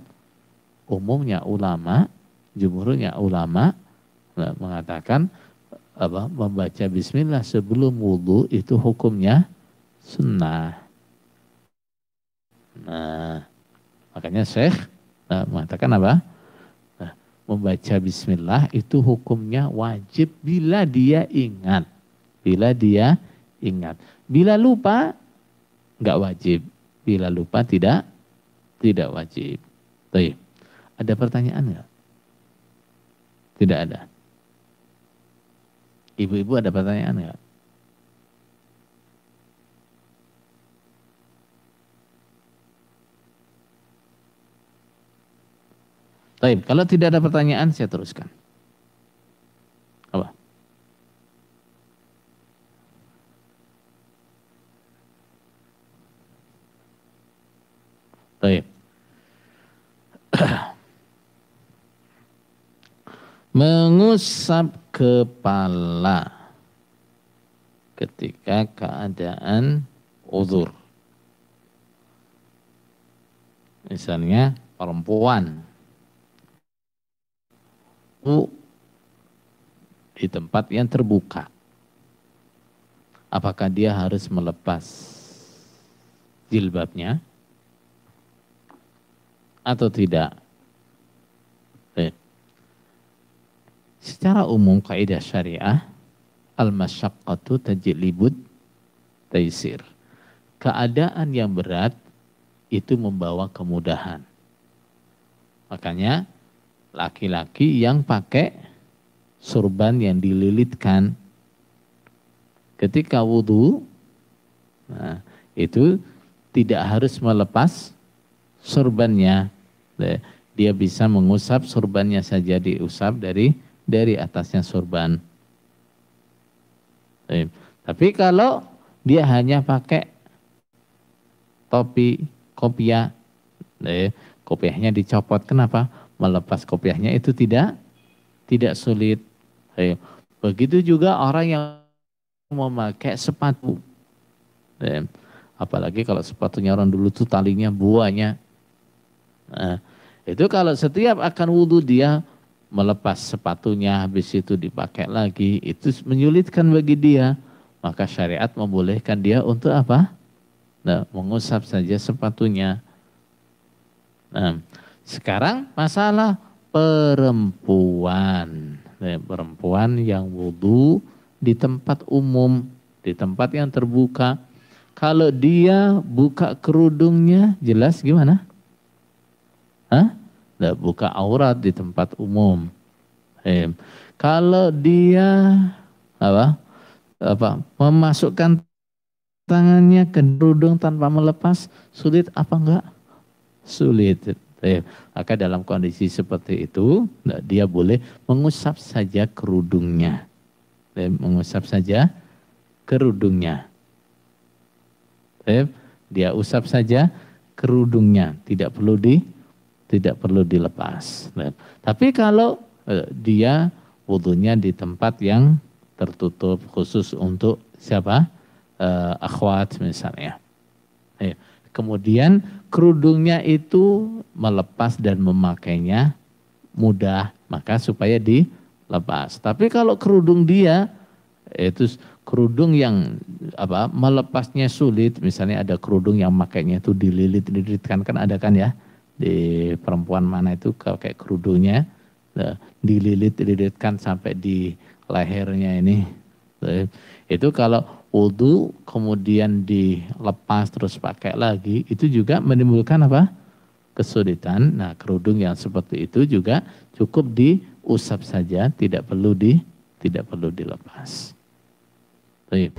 umumnya ulama, jumhurnya ulama mengatakan membaca bismillah sebelum wudu itu hukumnya sunnah. Nah, makanya Syekh mengatakan apa? Membaca bismillah itu hukumnya wajib bila dia ingat. Bila dia ingat. Bila lupa enggak wajib. Bila lupa tidak wajib. Baik. Ada pertanyaan enggak? Tidak ada. Ibu-ibu ada pertanyaan enggak? Baik, kalau tidak ada pertanyaan saya teruskan. Apa? Baik. Mengusap kepala ketika keadaan uzur. Misalnya perempuan di tempat yang terbuka. Apakah dia harus melepas jilbabnya atau tidak? Secara umum kaidah syariah, al-masyaqqatu tajlibut taisir. Keadaan yang berat itu membawa kemudahan. Makanya laki-laki yang pakai surban yang dililitkan ketika wudu, nah, itu tidak harus melepas surbannya. Dia bisa mengusap surbannya saja, diusap dari atasnya surban. Tapi kalau dia hanya pakai topi, kopiah, kopiahnya dicopot. Kenapa? Melepas kopiahnya itu tidak sulit. Begitu juga orang yang memakai sepatu. Apalagi kalau sepatunya orang dulu tuh talinya buahnya. Nah, itu kalau setiap akan wudhu dia melepas sepatunya, habis itu dipakai lagi, itu menyulitkan bagi dia. Maka syariat membolehkan dia untuk apa? Nah, mengusap saja sepatunya. Nah, sekarang masalah perempuan. Nah, perempuan yang wudhu di tempat umum, di tempat yang terbuka. Kalau dia buka kerudungnya, jelas gimana? Nah, buka aurat di tempat umum. Kalau dia memasukkan tangannya ke kerudung tanpa melepas, sulit apa enggak? Sulit. Maka dalam kondisi seperti itu, dia boleh mengusap saja kerudungnya. Mengusap saja kerudungnya. Dia usap saja kerudungnya, tidak perlu dilepas. Tapi kalau dia wudunya di tempat yang tertutup khusus untuk siapa? Akhwat misalnya. Kemudian kerudungnya itu melepas dan memakainya mudah, maka supaya dilepas. Tapi kalau kerudung dia itu kerudung yang melepasnya sulit, misalnya ada kerudung yang makainya itu dililit-lilitkan, kan ada kan ya? Di perempuan mana itu kayak kerudungnya dililit-lilitkan sampai di lehernya ini. Itu kalau wudu kemudian dilepas terus pakai lagi, itu juga menimbulkan apa? Kesulitan. Nah, kerudung yang seperti itu juga cukup diusap saja, tidak perlu dilepas. Baik.